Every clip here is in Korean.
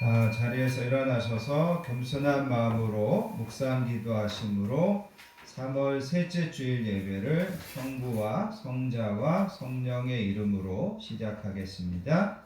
자리에서 일어나셔서 겸손한 마음으로 묵상 기도하심으로 3월 셋째 주일 예배를 성부와 성자와 성령의 이름으로 시작하겠습니다.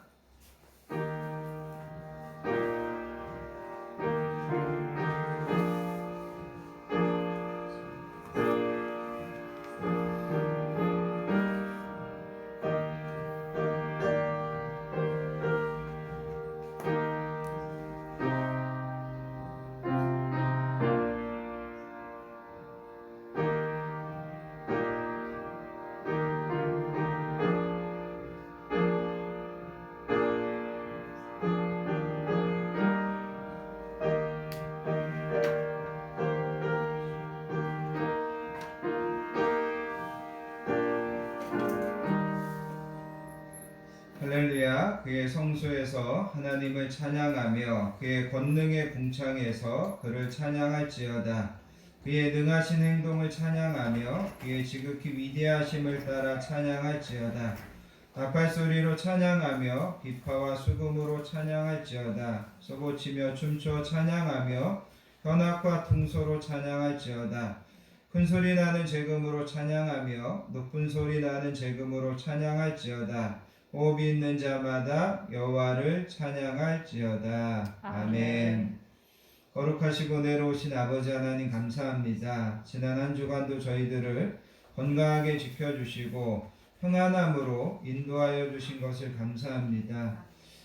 할렐루야. 그의 성소에서 하나님을 찬양하며 그의 권능의 궁창에서 그를 찬양할지어다. 그의 능하신 행동을 찬양하며 그의 지극히 위대하심을 따라 찬양할지어다. 나팔소리로 찬양하며 비파와 수금으로 찬양할지어다. 쏘고치며 춤춰 찬양하며 현악과 퉁소로 찬양할지어다. 큰 소리 나는 재금으로 찬양하며 높은 소리 나는 재금으로 찬양할지어다. 호흡이 있는 자마다 여호와를 찬양할지어다. 아멘. 거룩하시고 내려오신 아버지 하나님 감사합니다. 지난 한 주간도 저희들을 건강하게 지켜주시고 평안함으로 인도하여 주신 것을 감사합니다.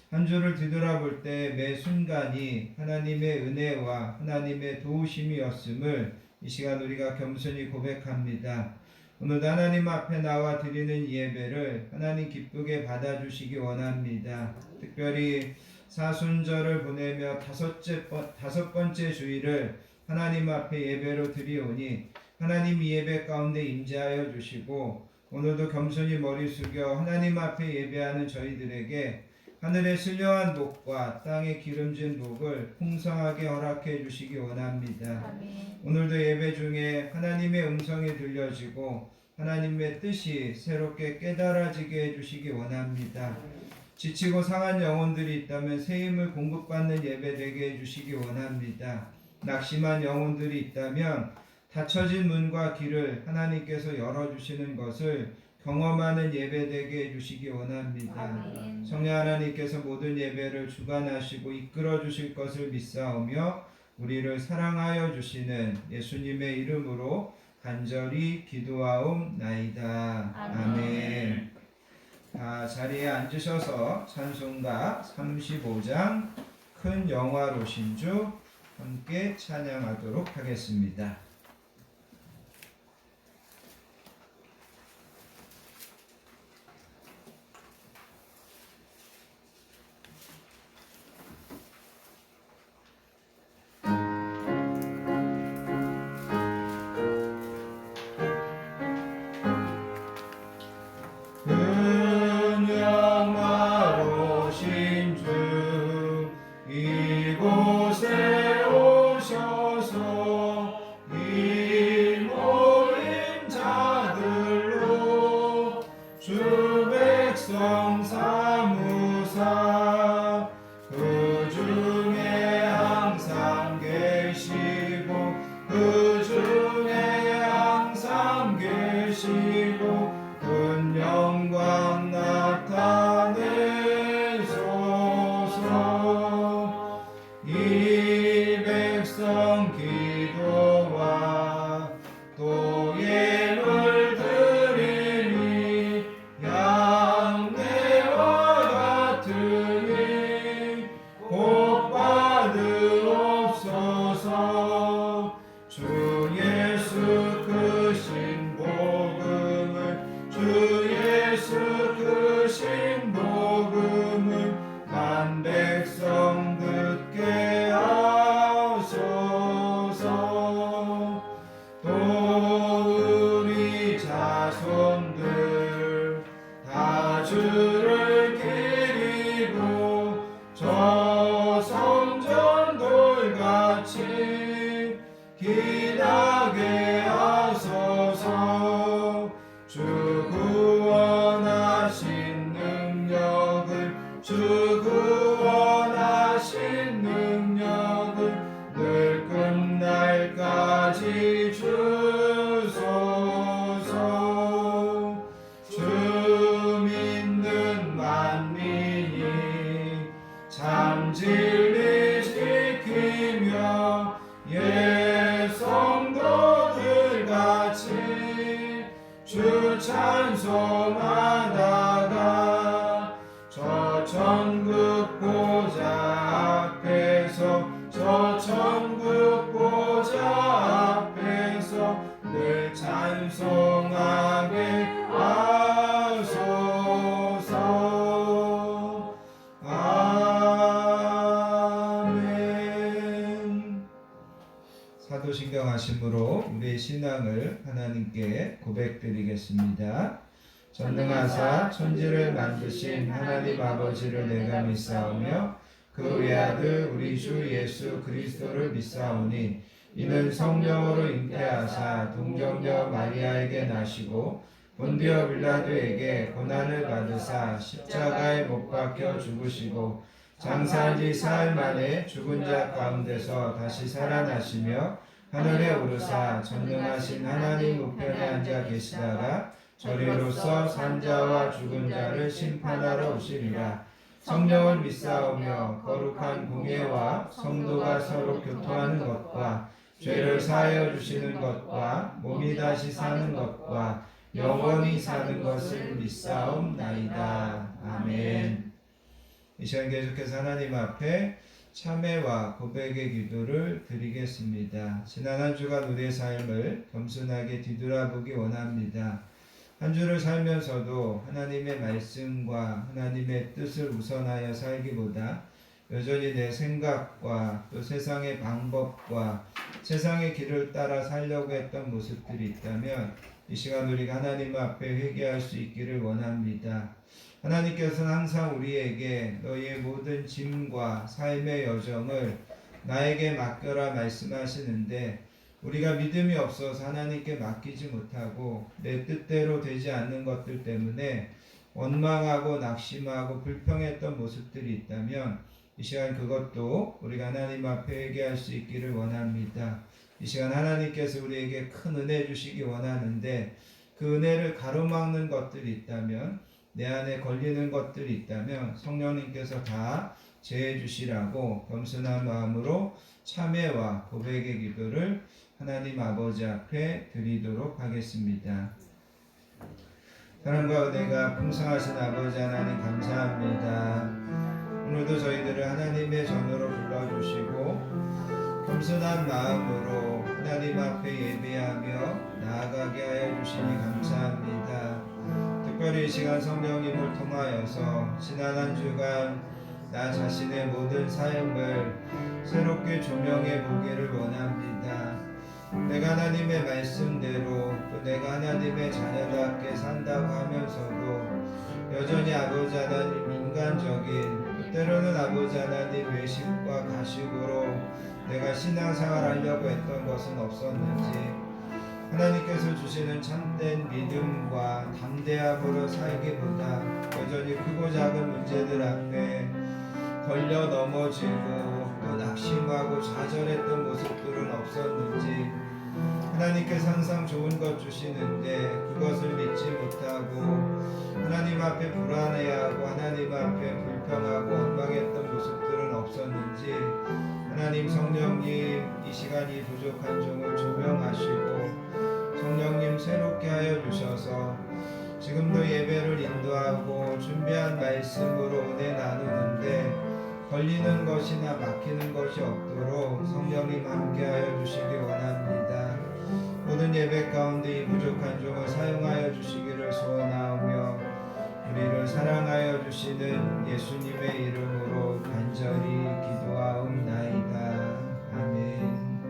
한 주를 뒤돌아볼 때 매 순간이 하나님의 은혜와 하나님의 도우심이었음을 이 시간 우리가 겸손히 고백합니다. 오늘도 하나님 앞에 나와 드리는 예배를 하나님 기쁘게 받아주시기 원합니다. 특별히 사순절을 보내며 다섯 번째 주일을 하나님 앞에 예배로 드리오니 하나님 이 예배 가운데 임재하여 주시고 오늘도 겸손히 머리 숙여 하나님 앞에 예배하는 저희들에게 하늘의 신령한 복과 땅의 기름진 복을 풍성하게 허락해 주시기 원합니다. 아멘. 오늘도 예배 중에 하나님의 음성이 들려지고 하나님의 뜻이 새롭게 깨달아지게 해주시기 원합니다. 지치고 상한 영혼들이 있다면 새 힘을 공급받는 예배 되게 해주시기 원합니다. 낙심한 영혼들이 있다면 닫혀진 문과 길을 하나님께서 열어주시는 것을 경험하는 예배 되게 해주시기 원합니다. 아멘. 성령 하나님께서 모든 예배를 주관하시고 이끌어 주실 것을 믿사오며 우리를 사랑하여 주시는 예수님의 이름으로 간절히 기도하옵나이다. 아멘. 자리에 앉으셔서 찬송가 35장 큰 영화로신 주 함께 찬양하도록 하겠습니다. 주 구원하신 하신 능력을 늘 끝날까지 주소서. 주 믿는 만민이 참 진리 지키며 예 성도들 같이 주 찬송하다가 저 천국 보좌 앞에서 저 천국 보좌 앞에서 늘 찬송하게 하소서. 아멘. 사도신경 하심으로 우리의 신앙을 하나님께 고백드리겠습니다. 전능하사 천지를 만드신 하나님 아버지를 내가 믿사오며 그 외아들 우리 주 예수 그리스도를 믿사오니 이는 성령으로 잉태하사 동정녀 마리아에게 나시고 본디오 빌라도에게 고난을 받으사 십자가에 못 박혀 죽으시고 장사한 지 사흘 만에 죽은 자 가운데서 다시 살아나시며 하늘에 오르사 전능하신 하나님 우편에 앉아 계시다가 저리로서 산자와 죽은 자를 심판하러 오시리라. 성령을 믿사오며 거룩한 공예와 성도가 서로 교통하는 것과 죄를 사하여 주시는 것과 몸이 다시 사는 것과 영원히 사는 것을 믿사옵나이다. 아멘. 이 시간 계속해서 하나님 앞에 참회와 고백의 기도를 드리겠습니다. 지난 한 주간 우리의 삶을 겸손하게 뒤돌아보기 원합니다. 한 주를 살면서도 하나님의 말씀과 하나님의 뜻을 우선하여 살기보다 여전히 내 생각과 또 세상의 방법과 세상의 길을 따라 살려고 했던 모습들이 있다면 이 시간 우리가 하나님 앞에 회개할 수 있기를 원합니다. 하나님께서는 항상 우리에게 너희의 모든 짐과 삶의 여정을 나에게 맡겨라 말씀하시는데 우리가 믿음이 없어서 하나님께 맡기지 못하고 내 뜻대로 되지 않는 것들 때문에 원망하고 낙심하고 불평했던 모습들이 있다면 이 시간 그것도 우리가 하나님 앞에 회개할 수 있기를 원합니다. 이 시간 하나님께서 우리에게 큰 은혜 주시기 원하는데 그 은혜를 가로막는 것들이 있다면 내 안에 걸리는 것들이 있다면 성령님께서 다 제해 주시라고 겸손한 마음으로 참회와 고백의 기도를 하나님 아버지 앞에 드리도록 하겠습니다. 사랑과 은혜가 풍성하신 아버지 하나님 감사합니다. 오늘도 저희들을 하나님의 전으로 불러주시고 겸손한 마음으로 하나님 앞에 예배하며 나아가게 하여 주시니 감사합니다. 특별히 이 시간 성령님을 통하여서 지난 한 주간 나 자신의 모든 삶을 새롭게 조명해 보기를 원합니다. 내가 하나님의 말씀대로 또 내가 하나님의 자녀답게 산다고 하면서도 여전히 아버지 하나님 인간적인 때로는 아버지 하나님 외식과 가식으로 내가 신앙생활 하려고 했던 것은 없었는지 하나님께서 주시는 참된 믿음과 담대함으로 살기보다 여전히 크고 작은 문제들 앞에 걸려 넘어지고 또 낙심하고 좌절했던 모습들은 없었는지 하나님께서 항상 좋은 것 주시는데 그것을 믿지 못하고 하나님 앞에 불안해하고 하나님 앞에 불평하고 원망했던 모습들은 없었는지 하나님 성령님 이 시간이 부족한 종을 조명하시고 성령님 새롭게 하여 주셔서 지금도 예배를 인도하고 준비한 말씀으로 은혜 나누는데 걸리는 것이나 막히는 것이 없도록 성령님 함께하여 주시기 원합니다. 모든 예배 가운데 이 부족한 종을 사용하여 주시기를 소원하오며 우리를 사랑하여 주시는 예수님의 이름으로 간절히 기도하옵나이다. 아멘.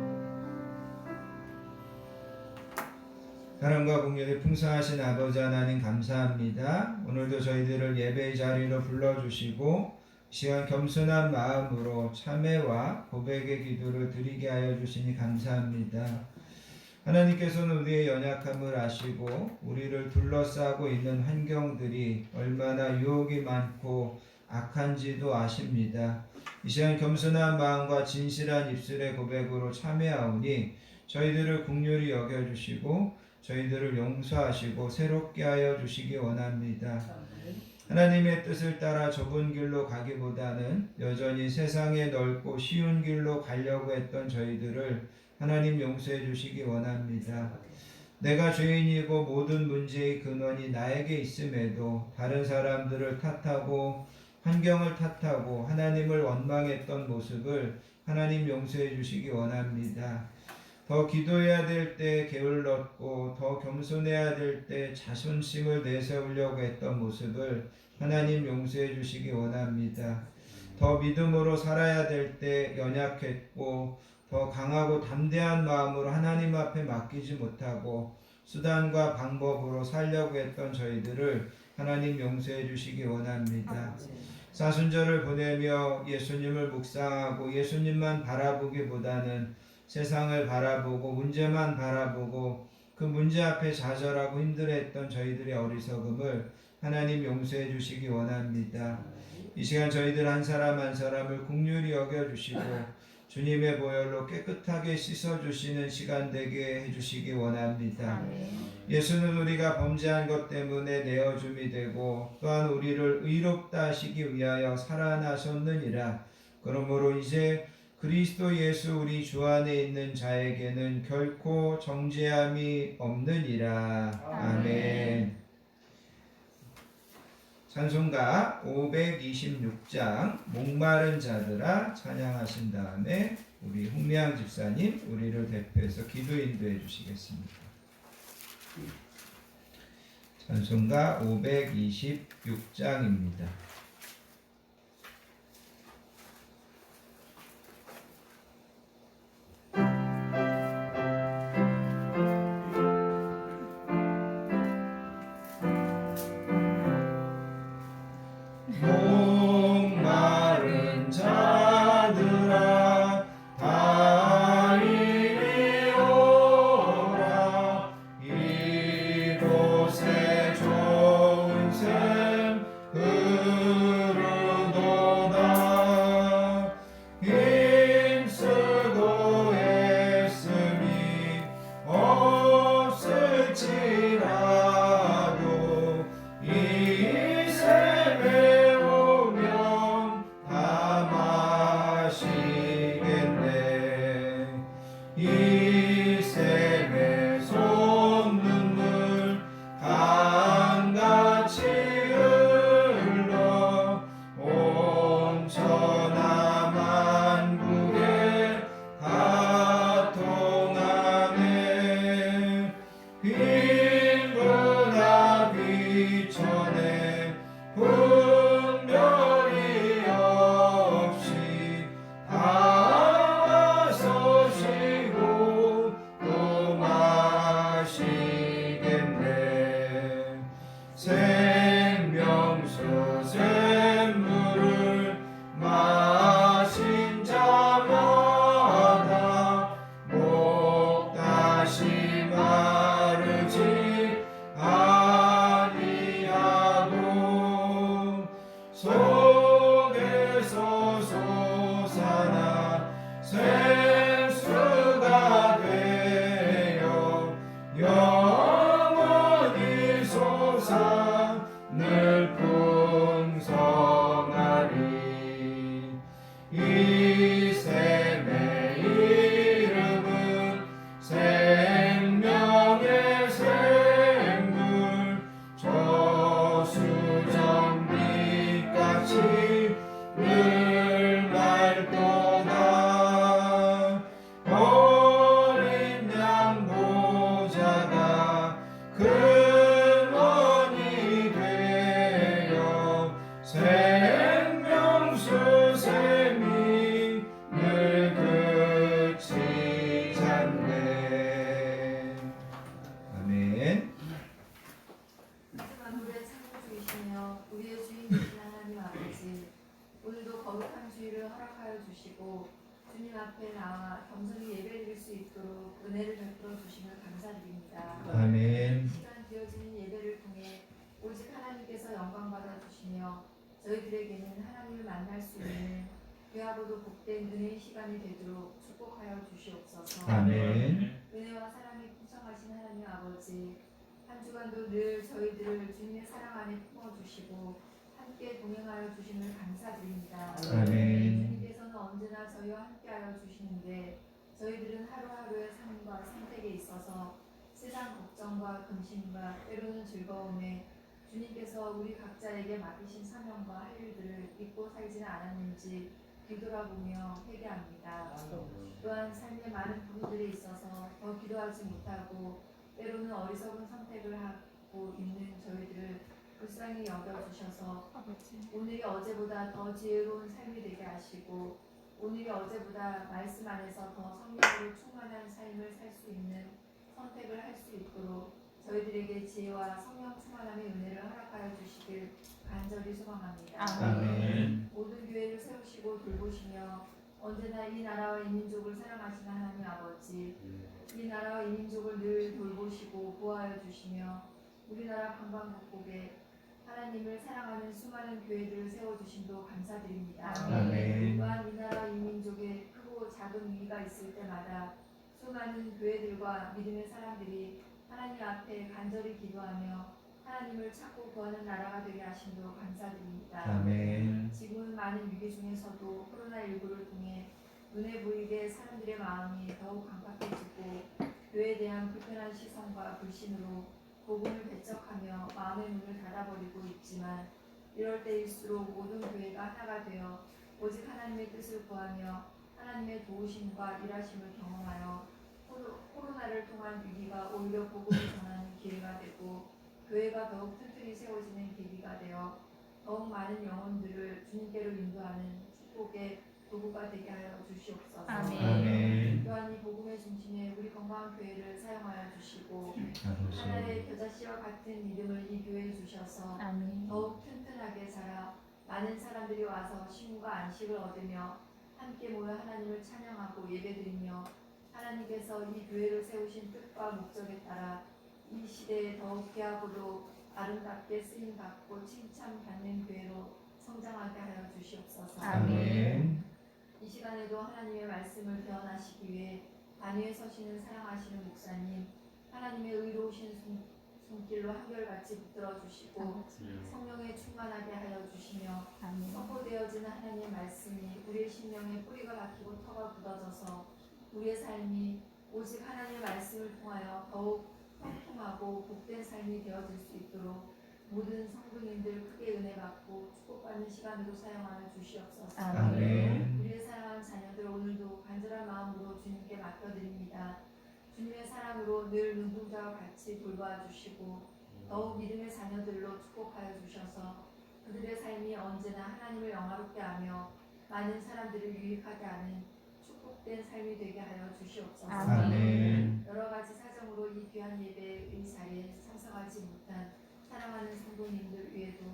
사랑과 공연이 풍성하신 아버지 하나님 감사합니다. 오늘도 저희들을 예배의 자리로 불러주시고 시간 겸손한 마음으로 참회와 고백의 기도를 드리게 하여 주시니 감사합니다. 하나님께서는 우리의 연약함을 아시고 우리를 둘러싸고 있는 환경들이 얼마나 유혹이 많고 악한지도 아십니다. 이 시간 겸손한 마음과 진실한 입술의 고백으로 참회하오니 저희들을 긍휼히 여겨주시고 저희들을 용서하시고 새롭게 하여 주시기 원합니다. 하나님의 뜻을 따라 좁은 길로 가기보다는 여전히 세상에 넓고 쉬운 길로 가려고 했던 저희들을 하나님 용서해 주시기 원합니다. 내가 죄인이고 모든 문제의 근원이 나에게 있음에도 다른 사람들을 탓하고 환경을 탓하고 하나님을 원망했던 모습을 하나님 용서해 주시기 원합니다. 더 기도해야 될 때 게을렀고 더 겸손해야 될 때 자존심을 내세우려고 했던 모습을 하나님 용서해 주시기 원합니다. 더 믿음으로 살아야 될 때 연약했고 더 강하고 담대한 마음으로 하나님 앞에 맡기지 못하고 수단과 방법으로 살려고 했던 저희들을 하나님 용서해 주시기 원합니다. 사순절을 보내며 예수님을 묵상하고 예수님만 바라보기보다는 세상을 바라보고 문제만 바라보고 그 문제 앞에 좌절하고 힘들어했던 저희들의 어리석음을 하나님 용서해 주시기 원합니다. 이 시간 저희들 한 사람 한 사람을 긍휼히 여겨주시고 주님의 보혈로 깨끗하게 씻어주시는 시간 되게 해주시기 원합니다. 예수는 우리가 범죄한 것 때문에 내어줌이 되고 또한 우리를 의롭다 하시기 위하여 살아나셨느니라. 그러므로 이제 그리스도 예수 우리 주 안에 있는 자에게는 결코 정죄함이 없느니라. 아멘. 찬송가 526장 목마른 자들아 찬양하신 다음에 우리 홍미양 집사님 우리를 대표해서 기도 인도해 주시겠습니다. 찬송가 526장입니다. 앞에 나와 겸손히 예배드릴 수 있도록 은혜를 베풀어 주시면 감사드립니다. 아멘. 시간 되어지는 예배를 통해 오직 하나님께서 영광 받아 주시며 저희들에게는 하나님을 만날 수 있는 귀하고 귀하고도 복된 은혜의 시간이 되도록 축복하여 주시옵소서. 아멘. 은혜와 사랑이 풍성하신 하나님 아버지, 한 주간도 늘 저희들을 주님의 사랑 안에 품어주시고 함께 동행하여 주심을 감사드립니다. 아멘. 주님께서는 언제나 저희와 함께하여 주시는데 저희들은 하루하루의 삶과 선택에 있어서 세상 걱정과 근심과 때로는 즐거움에 주님께서 우리 각자에게 맡기신 사명과 할 일들을 잊고 살지는 않았는지 뒤돌아보며 회개합니다. 또한 삶의 많은 부분들에 있어서 더 기도하지 못하고 때로는 어리석은 선택을 하고 있는 저희들을 불쌍히 여겨주셔서 오늘이 어제보다 더 지혜로운 삶이 되게 하시고 오늘이 어제보다 말씀 안에서 더 성령으로 충만한 삶을 살 수 있는 선택을 할 수 있도록 저희들에게 지혜와 성령 충만함의 은혜를 허락하여 주시길 간절히 소망합니다. 아멘. 모든 교회를 세우시고 돌보시며 언제나 이 나라와 이 민족을 사랑하시는 하나님 아버지, 이 나라와 이 민족을 늘 돌보시고 보호하여 주시며 우리나라 방방곡곡에 하나님을 사랑하는 수많은 교회들을 세워주심도 감사드립니다. 아멘. 또한 이 나라 이 민족에 크고 작은 위기가 있을 때마다 수많은 교회들과 믿음의 사람들이 하나님 앞에 간절히 기도하며 하나님을 찾고 구하는 나라가 되게 하심도 감사드립니다. 아멘. 지금은 많은 위기 중에서도 코로나19를 통해 눈에 보이게 사람들의 마음이 더욱 강팍해지고 교회에 대한 불편한 시선과 불신으로 복음을 배척하며 마음의 문을 닫아버리고 있지만 이럴 때일수록 모든 교회가 하나가 되어 오직 하나님의 뜻을 구하며 하나님의 도우심과 일하심을 경험하여 코로나를 통한 위기가 오히려 복음을 전하는 기회가 되고 교회가 더욱 튼튼히 세워지는 계기가 되어 더욱 많은 영혼들을 주님께로 인도하는 축복의 도구가 되게 하여 주시옵소서. 아멘. 또한 이 복음의 중심에 우리 건강한 교회를 사용하여 주시고 아버지. 하나의 겨자씨와 같은 믿음을 이 교회에 주셔서 더욱 튼튼하게 자라 많은 사람들이 와서 쉼과 안식을 얻으며 함께 모여 하나님을 찬양하고 예배드리며 하나님께서 이 교회를 세우신 뜻과 목적에 따라 이 시대에 더욱 귀하고도 아름답게 쓰임받고 칭찬받는 교회로 성장하게 하여 주시옵소서. 아멘. 이 시간에도 하나님의 말씀을 대언하시기 위해 단위에 서시는 사랑하시는 목사님, 하나님의 의로우신 손길로 한결같이 붙들어 주시고 성령에 충만하게 하여 주시며 선포되어지는 하나님의 말씀이 우리의 심령에 뿌리가 박히고 터가 굳어져서 우리의 삶이 오직 하나님의 말씀을 통하여 더욱 형통하고 복된 삶이 되어질 수 있도록 모든 성도님들 크게 은혜 받고 축복받는 시간으로 사용하여 주시옵소서. 아멘. 우리의 사랑하는 자녀들 오늘도 간절한 마음으로 주님께 맡겨드립니다. 주님의 사랑으로 늘 눈동자와 같이 돌보아 주시고 더욱 믿음의 자녀들로 축복하여 주셔서 그들의 삶이 언제나 하나님을 영화롭게 하며 많은 사람들을 유익하게 하는 축복된 삶이 되게 하여 주시옵소서. 아멘. 여러 가지 사정으로 이 귀한 예배의 자리에 참석하지 못한 사랑하는 성도님들 위에도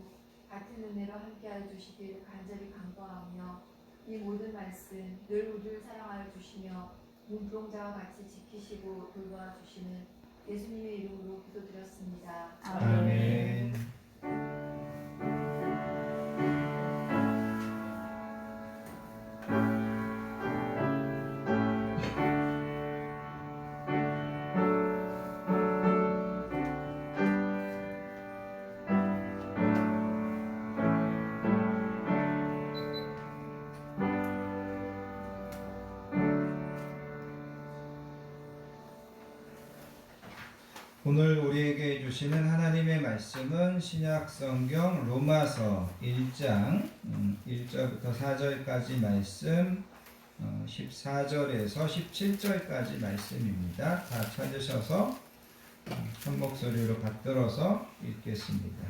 같은 은혜로 함께하여 주시길 간절히 간구하며 이 모든 말씀 늘 우리를 사랑하여 주시며 눈동자와 같이 지키시고 돌보아 주시는 예수님의 이름으로 기도드렸습니다. 아멘. 오늘 우리에게 주시는 하나님의 말씀은 신약 성경 로마서 1장 1절부터 4절까지 말씀, 14절에서 17절까지 말씀입니다. 다 찾으셔서 한 목소리로 받들어서 읽겠습니다.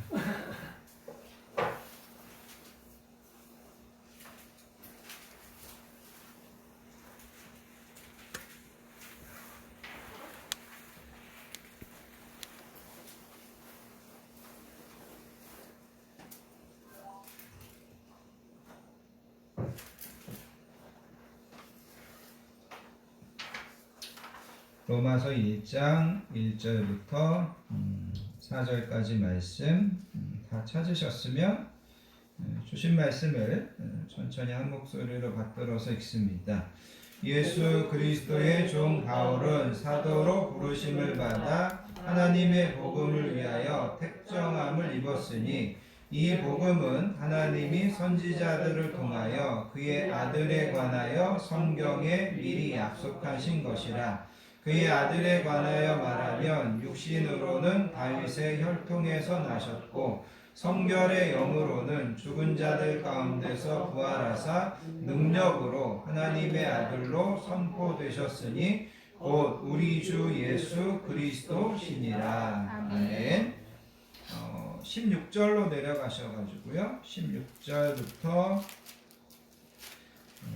로마서 1장 1절부터 4절까지 말씀 다 찾으셨으면 주신 말씀을 천천히 한 목소리로 받들어서 읽습니다. 예수 그리스도의 종 바울은 사도로 부르심을 받아 하나님의 복음을 위하여 택정함을 입었으니 이 복음은 하나님이 선지자들을 통하여 그의 아들에 관하여 성경에 미리 약속하신 것이라. 그의 아들에 관하여 말하면 육신으로는 다윗의 혈통에서 나셨고 성결의 영으로는 죽은 자들 가운데서 부활하사 능력으로 하나님의 아들로 선포되셨으니 곧 우리 주 예수 그리스도시니라. 아멘. 16절로 내려가셔가지고요. 16절부터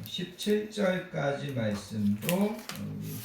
17절까지 말씀도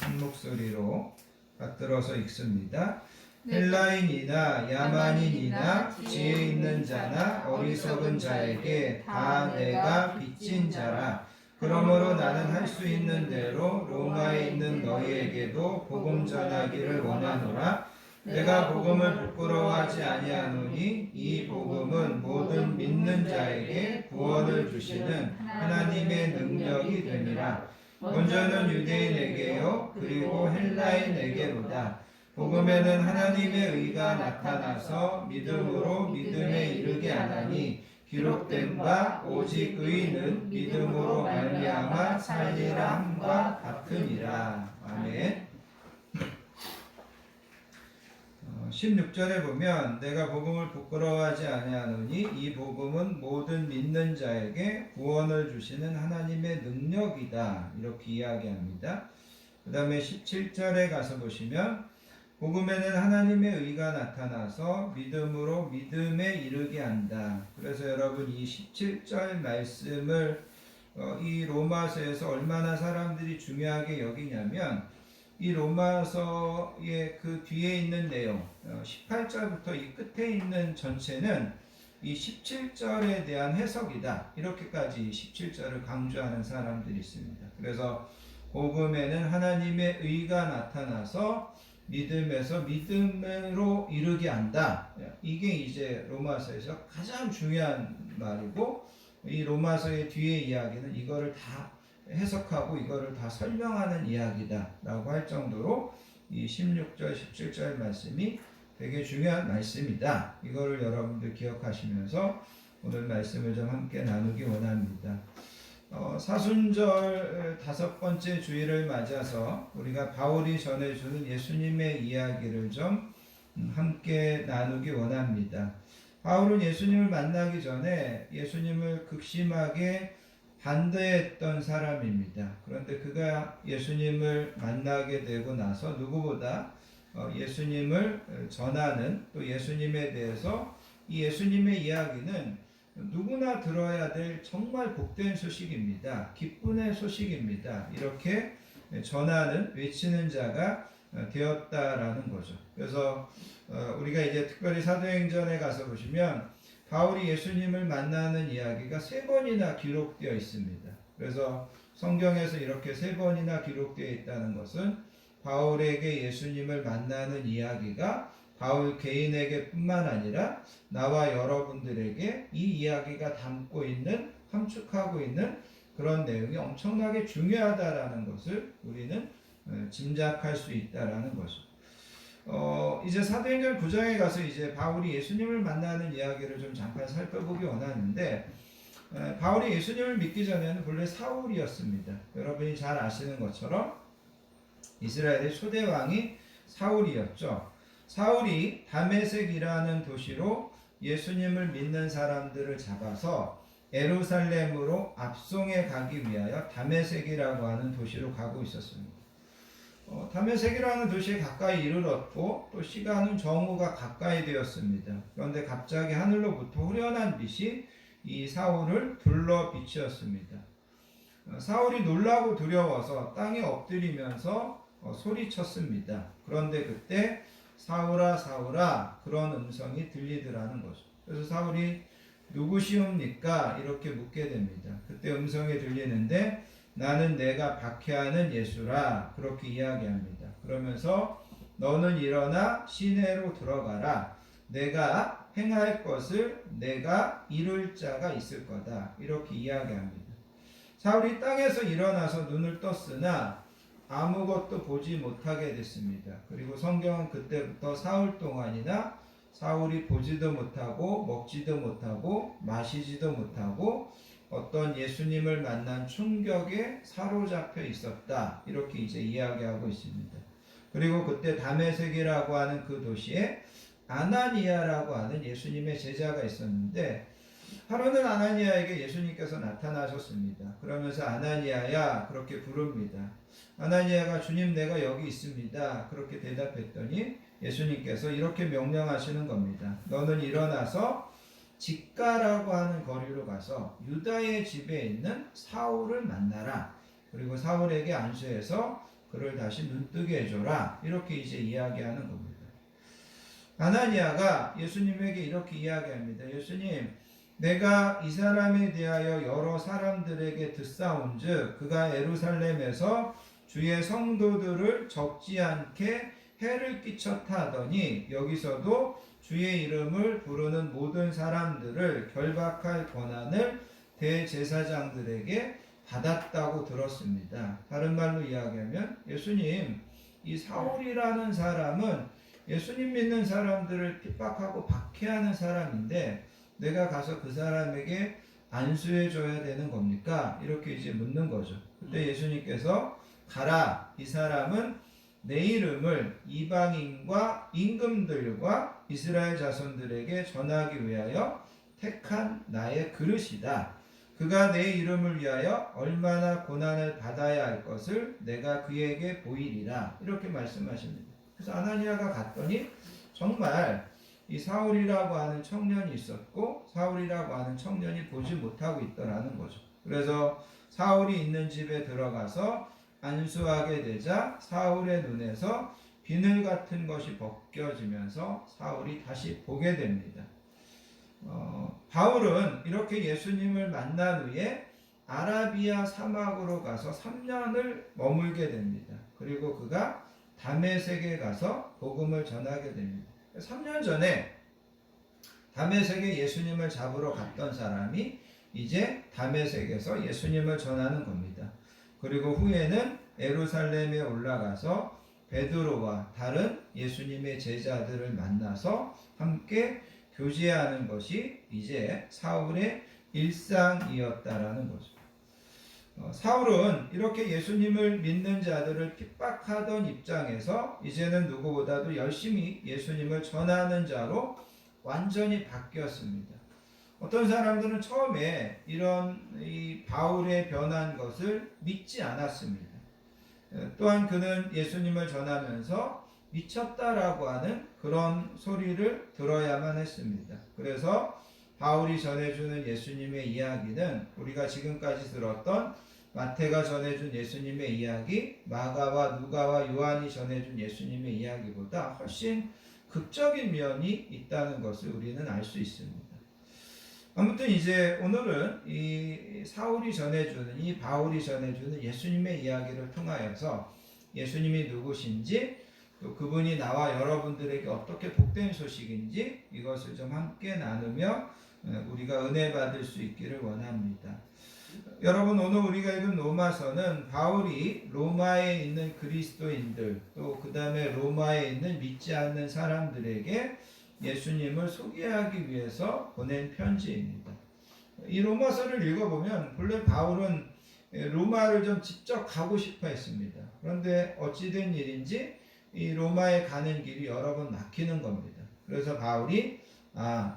한 목소리로 받들어서 읽습니다. 헬라인이나 야만인이나 지혜 있는 자나 어리석은 자에게 다 내가 빚진 자라. 그러므로 나는 할 수 있는 대로 로마에 있는 너희에게도 복음 전하기를 원하노라. 내가 복음을 부끄러워하지 아니하노니 이 복음은 모든 믿는 자에게 구원을 주시는 하나님의 능력이 됨이라. 먼저는 유대인에게요 그리고 헬라인에게로다. 복음에는 하나님의 의가 나타나서 믿음으로 믿음에 이르게 하나니 기록된 바 오직 의는 믿음으로 말미암아 살리라 함과 같으니라. 아멘. 16절에 보면 내가 복음을 부끄러워하지 아니하노니 이 복음은 모든 믿는 자에게 구원을 주시는 하나님의 능력이다. 이렇게 이야기합니다. 그 다음에 17절에 가서 보시면 복음에는 하나님의 의가 나타나서 믿음으로 믿음에 이르게 한다. 그래서 여러분 이 17절 말씀을 이 로마서에서 얼마나 사람들이 중요하게 여기냐면 이 로마서의 그 뒤에 있는 내용 18절부터 이 끝에 있는 전체는 이 17절에 대한 해석이다. 이렇게까지 17절을 강조하는 사람들이 있습니다. 그래서 복음에는 하나님의 의가 나타나서 믿음에서 믿음으로 이르게 한다. 이게 이제 로마서에서 가장 중요한 말이고 이 로마서의 뒤에 이야기는 이거를 다 해석하고 이거를 다 설명하는 이야기다 라고 할 정도로 이 16절 17절 말씀이 되게 중요한 말씀이다. 이거를 여러분들 기억하시면서 오늘 말씀을 좀 함께 나누기 원합니다. 사순절 5번째 주일을 맞아서 우리가 바울이 전해주는 예수님의 이야기를 좀 함께 나누기 원합니다. 바울은 예수님을 만나기 전에 예수님을 극심하게 반대했던 사람입니다. 그런데 그가 예수님을 만나게 되고 나서 누구보다 예수님을 전하는 또 예수님에 대해서 이 예수님의 이야기는 누구나 들어야 될 정말 복된 소식입니다. 기쁨의 소식입니다. 이렇게 전하는 외치는 자가 되었다라는 거죠. 그래서 우리가 이제 특별히 사도행전에 가서 보시면 바울이 예수님을 만나는 이야기가 3번이나 기록되어 있습니다. 그래서 성경에서 이렇게 3번이나 기록되어 있다는 것은 바울에게 예수님을 만나는 이야기가 바울 개인에게 뿐만 아니라 나와 여러분들에게 이 이야기가 담고 있는, 함축하고 있는 그런 내용이 엄청나게 중요하다라는 것을 우리는 짐작할 수 있다라는 거죠. 이제 사도행전 9장에 가서 이제 바울이 예수님을 만나는 이야기를 좀 잠깐 살펴보기 원하는데, 바울이 예수님을 믿기 전에는 본래 사울이었습니다. 여러분이 잘 아시는 것처럼 이스라엘의 초대 왕이 사울이었죠. 사울이 다메섹이라는 도시로 예수님을 믿는 사람들을 잡아서 예루살렘으로 압송해 가기 위하여 다메섹이라고 하는 도시로 가고 있었습니다. 다메섹이라는 도시에 가까이 이르렀고 또 시간은 정오가 가까이 되었습니다. 그런데 갑자기 하늘로부터 후련한 빛이 이 사울을 둘러 비추었습니다. 사울이 놀라고 두려워서 땅에 엎드리면서 소리쳤습니다. 그런데 그때 사울아 사울아 그런 음성이 들리더라는 거죠. 그래서 사울이 누구시옵니까? 이렇게 묻게 됩니다. 그때 음성이 들리는데 나는 내가 박해하는 예수라 그렇게 이야기합니다. 그러면서 너는 일어나 시내로 들어가라. 내가 행할 것을 내가 이룰 자가 있을 거다. 이렇게 이야기합니다. 사울이 땅에서 일어나서 눈을 떴으나 아무것도 보지 못하게 됐습니다. 그리고 성경은 그때부터 사흘 동안이나 사울이 보지도 못하고 먹지도 못하고 마시지도 못하고 어떤 예수님을 만난 충격에 사로잡혀 있었다. 이렇게 이제 이야기하고 있습니다. 그리고 그때 다메섹이라고 하는 그 도시에 아나니아라고 하는 예수님의 제자가 있었는데 하루는 아나니아에게 예수님께서 나타나셨습니다. 그러면서 아나니아야 그렇게 부릅니다. 아나니아가 주님 내가 여기 있습니다. 그렇게 대답했더니 예수님께서 이렇게 명령하시는 겁니다. 너는 일어나서 직가라고 하는 거리로 가서 유다의 집에 있는 사울을 만나라. 그리고 사울에게 안수해서 그를 다시 눈뜨게 해줘라. 이렇게 이제 이야기하는 겁니다. 아나니아가 예수님에게 이렇게 이야기합니다. 예수님, 내가 이 사람에 대하여 여러 사람들에게 듣사온즉 그가 예루살렘에서 주의 성도들을 적지 않게 해를 끼쳤다 하더니 여기서도 주의 이름을 부르는 모든 사람들을 결박할 권한을 대제사장들에게 받았다고 들었습니다. 다른 말로 이야기하면 예수님, 이 사울이라는 사람은 예수님 믿는 사람들을 핍박하고 박해하는 사람인데 내가 가서 그 사람에게 안수해 줘야 되는 겁니까? 이렇게 이제 묻는 거죠. 그때 예수님께서 가라, 이 사람은 내 이름을 이방인과 임금들과 이스라엘 자손들에게 전하기 위하여 택한 나의 그릇이다. 그가 내 이름을 위하여 얼마나 고난을 받아야 할 것을 내가 그에게 보이리라. 이렇게 말씀하십니다. 그래서 아나니아가 갔더니 정말 이 사울이라고 하는 청년이 있었고 사울이라고 하는 청년이 보지 못하고 있더라는 거죠. 그래서 사울이 있는 집에 들어가서 안수하게 되자 사울의 눈에서 비늘 같은 것이 벗겨지면서 사울이 다시 보게 됩니다. 바울은 이렇게 예수님을 만난 후에 아라비아 사막으로 가서 3년을 머물게 됩니다. 그리고 그가 다메섹에 가서 복음을 전하게 됩니다. 3년 전에 다메섹에 예수님을 잡으러 갔던 사람이 이제 다메섹에서 예수님을 전하는 겁니다. 그리고 후에는 예루살렘에 올라가서 베드로와 다른 예수님의 제자들을 만나서 함께 교제하는 것이 이제 사울의 일상이었다라는 거죠. 사울은 이렇게 예수님을 믿는 자들을 핍박하던 입장에서 이제는 누구보다도 열심히 예수님을 전하는 자로 완전히 바뀌었습니다. 어떤 사람들은 처음에 이런 이 바울의 변한 것을 믿지 않았습니다. 또한 그는 예수님을 전하면서 미쳤다라고 하는 그런 소리를 들어야만 했습니다. 그래서 바울이 전해주는 예수님의 이야기는 우리가 지금까지 들었던 마태가 전해준 예수님의 이야기, 마가와 누가와 요한이 전해준 예수님의 이야기보다 훨씬 극적인 면이 있다는 것을 우리는 알 수 있습니다. 아무튼 이제 오늘은 이 사울이 전해주는, 이 바울이 전해주는 예수님의 이야기를 통하여서 예수님이 누구신지, 또 그분이 나와 여러분들에게 어떻게 복된 소식인지 이것을 좀 함께 나누며 우리가 은혜 받을 수 있기를 원합니다. 여러분, 오늘 우리가 읽은 로마서는 바울이 로마에 있는 그리스도인들, 또 그 다음에 로마에 있는 믿지 않는 사람들에게 예수님을 소개하기 위해서 보낸 편지입니다. 이 로마서를 읽어보면 본래 바울은 로마를 좀 직접 가고 싶어 했습니다. 그런데 어찌된 일인지 이 로마에 가는 길이 여러 번 막히는 겁니다. 그래서 바울이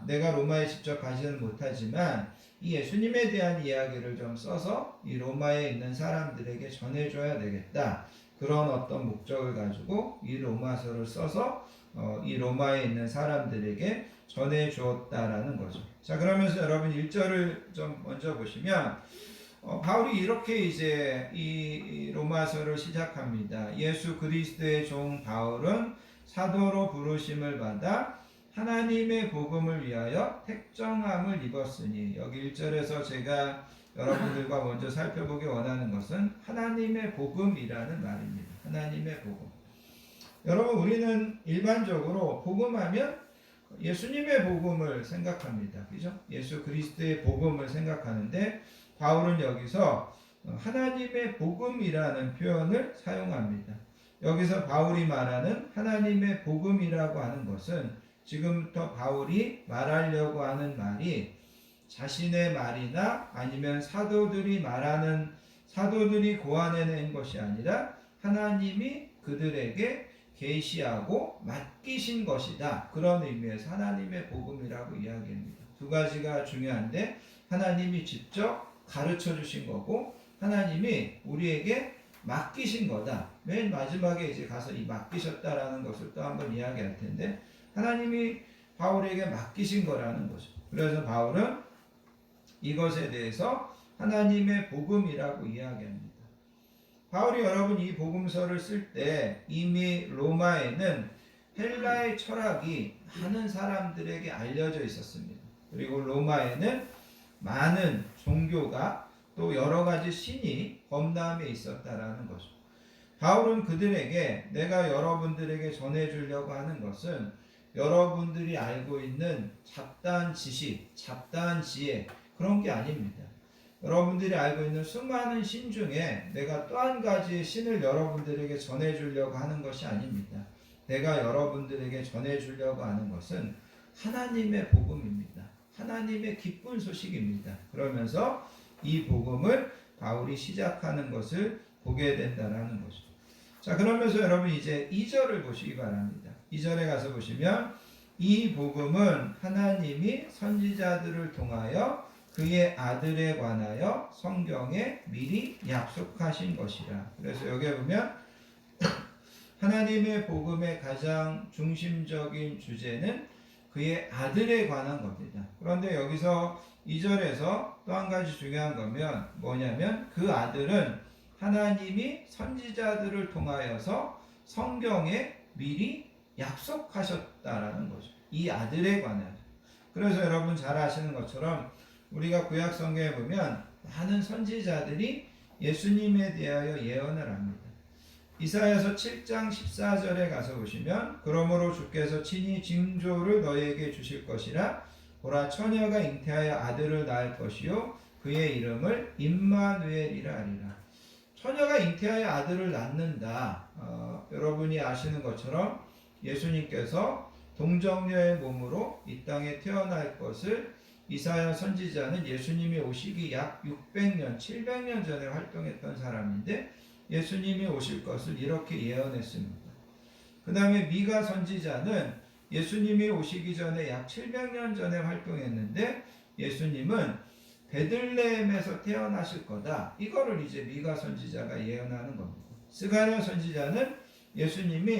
내가 로마에 직접 가지는 못하지만 이 예수님에 대한 이야기를 좀 써서 이 로마에 있는 사람들에게 전해줘야 되겠다. 그런 어떤 목적을 가지고 이 로마서를 써서 이 로마에 있는 사람들에게 전해주었다라는 거죠. 자, 그러면서 여러분 1절을 좀 먼저 보시면 바울이 이렇게 이제 이 로마서를 시작합니다. 예수 그리스도의 종 바울은 사도로 부르심을 받아 하나님의 복음을 위하여 택정함을 입었으니, 여기 1절에서 제가 여러분들과 먼저 살펴보기 원하는 것은 하나님의 복음이라는 말입니다. 하나님의 복음. 여러분, 우리는 일반적으로 복음하면 예수님의 복음을 생각합니다. 그죠? 예수 그리스도의 복음을 생각하는데 바울은 여기서 하나님의 복음이라는 표현을 사용합니다. 여기서 바울이 말하는 하나님의 복음이라고 하는 것은 지금부터 바울이 말하려고 하는 말이 자신의 말이나 아니면 사도들이 고안해낸 것이 아니라 하나님이 그들에게 계시하고 맡기신 것이다. 그런 의미에서 하나님의 복음이라고 이야기합니다. 두 가지가 중요한데 하나님이 직접 가르쳐 주신 거고 하나님이 우리에게 맡기신 거다. 맨 마지막에 이제 가서 이 맡기셨다라는 것을 또 한번 이야기할 텐데 하나님이 바울에게 맡기신 거라는 거죠. 그래서 바울은 이것에 대해서 하나님의 복음이라고 이야기합니다. 바울이 여러분 이 복음서를 쓸 때 이미 로마에는 헬라의 철학이 많은 사람들에게 알려져 있었습니다. 그리고 로마에는 많은 종교가 또 여러 가지 신이 범람해 있었다라는 거죠. 바울은 그들에게 내가 여러분들에게 전해주려고 하는 것은 여러분들이 알고 있는 잡다한 지식, 잡다한 지혜 그런 게 아닙니다. 여러분들이 알고 있는 수많은 신 중에 내가 또 한 가지의 신을 여러분들에게 전해주려고 하는 것이 아닙니다. 내가 여러분들에게 전해주려고 하는 것은 하나님의 복음입니다. 하나님의 기쁜 소식입니다. 그러면서 이 복음을 바울이 시작하는 것을 보게 된다는 거죠. 자, 그러면서 여러분 이제 2절을 보시기 바랍니다. 2절에 가서 보시면 이 복음은 하나님이 선지자들을 통하여 그의 아들에 관하여 성경에 미리 약속하신 것이라. 그래서 여기에 보면 하나님의 복음의 가장 중심적인 주제는 그의 아들에 관한 겁니다. 그런데 여기서 2절에서 또 한 가지 중요한 거면 뭐냐면 그 아들은 하나님이 선지자들을 통하여서 성경에 미리 약속하셨다라는 거죠. 이 아들에 관한. 그래서 여러분 잘 아시는 것처럼 우리가 구약 성경에 보면 많은 선지자들이 예수님에 대하여 예언을 합니다. 이사야서 7장 14절에 가서 보시면 그러므로 주께서 친히 징조를 너희에게 주실 것이라 보라 처녀가 잉태하여 아들을 낳을 것이요 그의 이름을 임마누엘이라 하리라. 처녀가 잉태하여 아들을 낳는다. 여러분이 아시는 것처럼 예수님께서 동정녀의 몸으로 이 땅에 태어날 것을 이사야 선지자는 예수님이 오시기 약 600년, 700년 전에 활동했던 사람인데 예수님이 오실 것을 이렇게 예언했습니다. 그 다음에 미가 선지자는 예수님이 오시기 전에 약 700년 전에 활동했는데 예수님은 베들레헴에서 태어나실 거다. 이거를 이제 미가 선지자가 예언하는 겁니다. 스가랴 선지자는 예수님이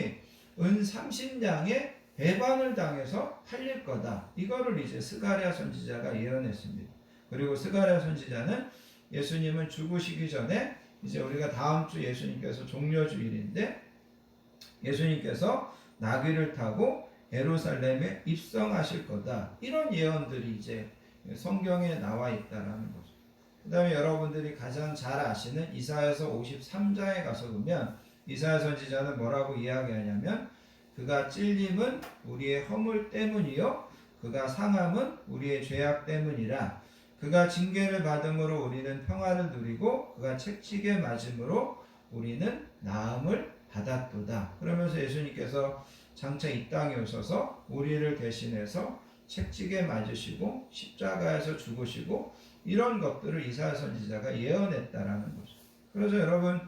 은 30냥의 배반을 당해서 팔릴 거다. 이거를 이제 스가랴 선지자가 예언했습니다. 그리고 스가랴 선지자는 예수님은 죽으시기 전에 이제 우리가 다음 주 예수님께서 종려주일인데 예수님께서 나귀를 타고 예루살렘에 입성하실 거다. 이런 예언들이 이제 성경에 나와 있다라는 거죠. 그 다음에 여러분들이 가장 잘 아시는 이사야서 53장에 가서 보면 이사야 선지자는 뭐라고 이야기하냐면 그가 찔림은 우리의 허물 때문이요 그가 상함은 우리의 죄악 때문이라. 그가 징계를 받음으로 우리는 평화를 누리고 그가 채찍에 맞음으로 우리는 나음을 받았도다. 그러면서 예수님께서 장차 이 땅에 오셔서 우리를 대신해서 채찍에 맞으시고 십자가에서 죽으시고 이런 것들을 이사야 선지자가 예언했다라는 거죠. 그래서 여러분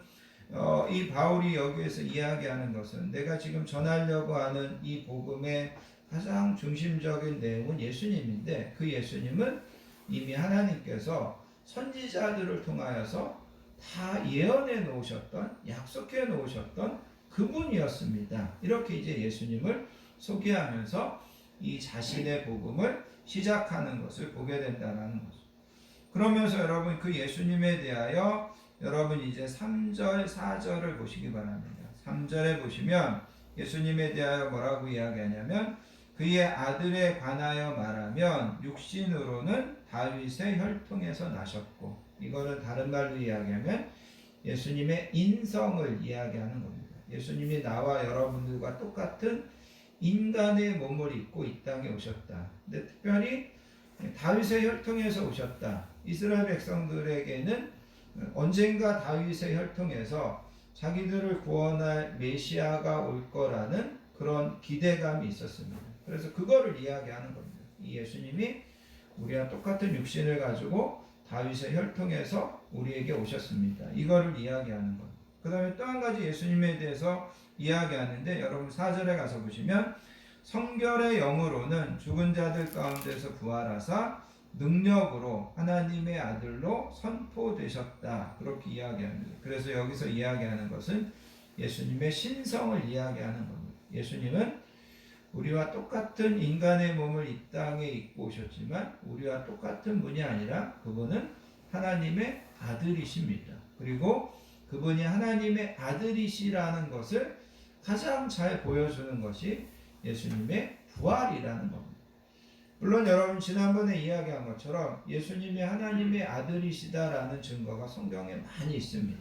이 바울이 여기에서 이야기하는 것은 내가 지금 전하려고 하는 이 복음의 가장 중심적인 내용은 예수님인데 그 예수님은 이미 하나님께서 선지자들을 통하여서 다 예언해 놓으셨던 약속해 놓으셨던 그분이었습니다. 이렇게 이제 예수님을 소개하면서 이 자신의 복음을 시작하는 것을 보게 된다는 거죠. 그러면서 여러분 그 예수님에 대하여 여러분 이제 3절, 4절을 보시기 바랍니다. 3절에 보시면 예수님에 대하여 뭐라고 이야기하냐면 그의 아들에 관하여 말하면 육신으로는 다윗의 혈통에서 나셨고 이거는 다른 말로 이야기하면 예수님의 인성을 이야기하는 겁니다. 예수님이 나와 여러분들과 똑같은 인간의 몸을 입고 이 땅에 오셨다. 근데 특별히 다윗의 혈통에서 오셨다. 이스라엘 백성들에게는 언젠가 다윗의 혈통에서 자기들을 구원할 메시아가 올 거라는 그런 기대감이 있었습니다. 그래서 그거를 이야기하는 겁니다. 이 예수님이 우리와 똑같은 육신을 가지고 다윗의 혈통에서 우리에게 오셨습니다. 이거를 이야기하는 겁니다. 그 다음에 또 한 가지 예수님에 대해서 이야기하는데, 여러분 4절에 가서 보시면 성결의 영으로는 죽은 자들 가운데서 부활하사 능력으로 하나님의 아들로 선포되셨다. 그렇게 이야기합니다. 그래서 여기서 이야기하는 것은 예수님의 신성을 이야기하는 겁니다. 예수님은 우리와 똑같은 인간의 몸을 이 땅에 입고 오셨지만 우리와 똑같은 분이 아니라 그분은 하나님의 아들이십니다. 그리고 그분이 하나님의 아들이시라는 것을 가장 잘 보여주는 것이 예수님의 부활이라는 겁니다. 물론 여러분 지난번에 이야기한 것처럼 예수님이 하나님의 아들이시다라는 증거가 성경에 많이 있습니다.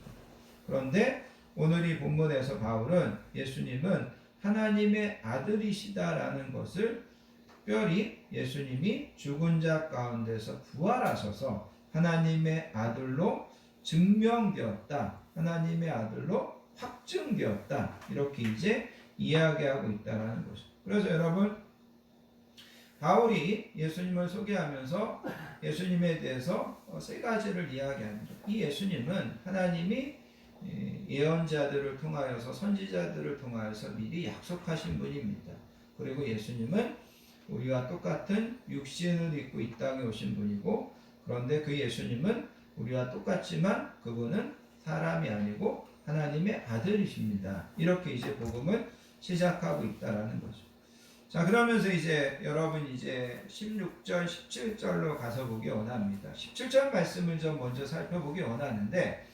그런데 오늘 이 본문에서 바울은 예수님은 하나님의 아들이시다라는 것을 특별히 예수님이 죽은 자 가운데서 부활하셔서 하나님의 아들로 증명되었다. 하나님의 아들로 확증되었다. 이렇게 이제 이야기하고 있다는 것이죠. 그래서 여러분 바울이 예수님을 소개하면서 예수님에 대해서 세 가지를 이야기합니다. 이 예수님은 하나님이 예언자들을 통하여서 선지자들을 통하여서 미리 약속하신 분입니다. 그리고 예수님은 우리와 똑같은 육신을 입고 이 땅에 오신 분이고, 그런데 그 예수님은 우리와 똑같지만 그분은 사람이 아니고 하나님의 아들이십니다. 이렇게 이제 복음을 시작하고 있다라는 거죠. 자, 그러면서 이제 여러분 이제 16절, 17절로 가서 보기 원합니다. 17절 말씀을 좀 먼저 살펴보기 원하는데,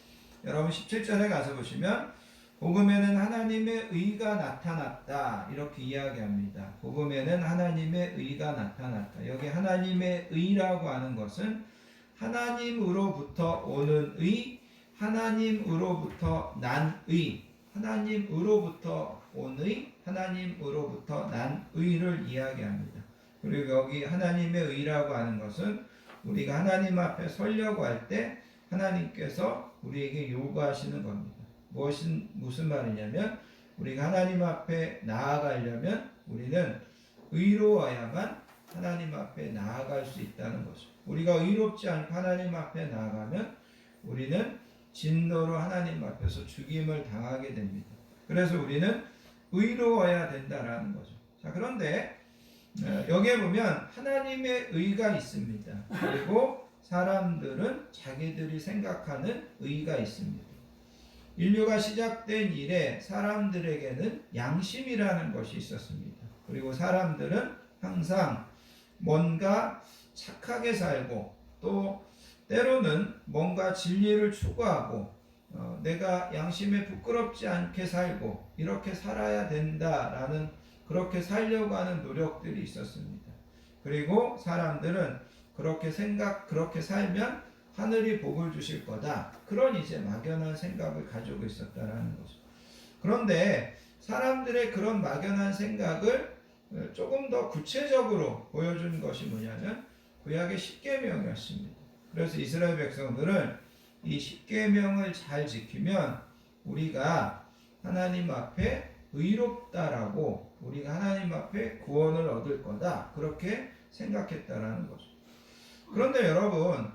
여러분 17절에 가서 보시면 복음에는 하나님의 의가 나타났다. 이렇게 이야기합니다. 복음에는 하나님의 의가 나타났다. 여기 하나님의 의라고 하는 것은 하나님으로부터 오는 의, 하나님으로부터 난 의, 하나님으로부터 온 의, 하나님으로부터 난 의를 이야기합니다. 그리고 여기 하나님의 의라고 하는 것은 우리가 하나님 앞에 서려고 할 때 하나님께서 우리에게 요구하시는 겁니다. 무슨 말이냐면 우리가 하나님 앞에 나아가려면 우리는 의로워야만 하나님 앞에 나아갈 수 있다는 것이죠. 우리가 의롭지 않고 하나님 앞에 나아가면 우리는 진노로 하나님 앞에서 죽임을 당하게 됩니다. 그래서 우리는 의로워야 된다라는 거죠. 자, 그런데 여기에 보면 하나님의 의가 있습니다. 그리고 사람들은 자기들이 생각하는 의가 있습니다. 인류가 시작된 이래 사람들에게는 양심이라는 것이 있었습니다. 그리고 사람들은 항상 뭔가 착하게 살고 또 때로는 뭔가 진리를 추구하고 내가 양심에 부끄럽지 않게 살고 이렇게 살아야 된다라는, 그렇게 살려고 하는 노력들이 있었습니다. 그리고 사람들은 그렇게 살면 하늘이 복을 주실 거다. 그런 이제 막연한 생각을 가지고 있었다라는 거죠. 그런데 사람들의 그런 막연한 생각을 조금 더 구체적으로 보여준 것이 뭐냐면 구약의 십계명이었습니다. 그래서 이스라엘 백성들은 이 십계명을 잘 지키면 우리가 하나님 앞에 의롭다라고, 우리가 하나님 앞에 구원을 얻을 거다, 그렇게 생각했다라는 거죠. 그런데 여러분,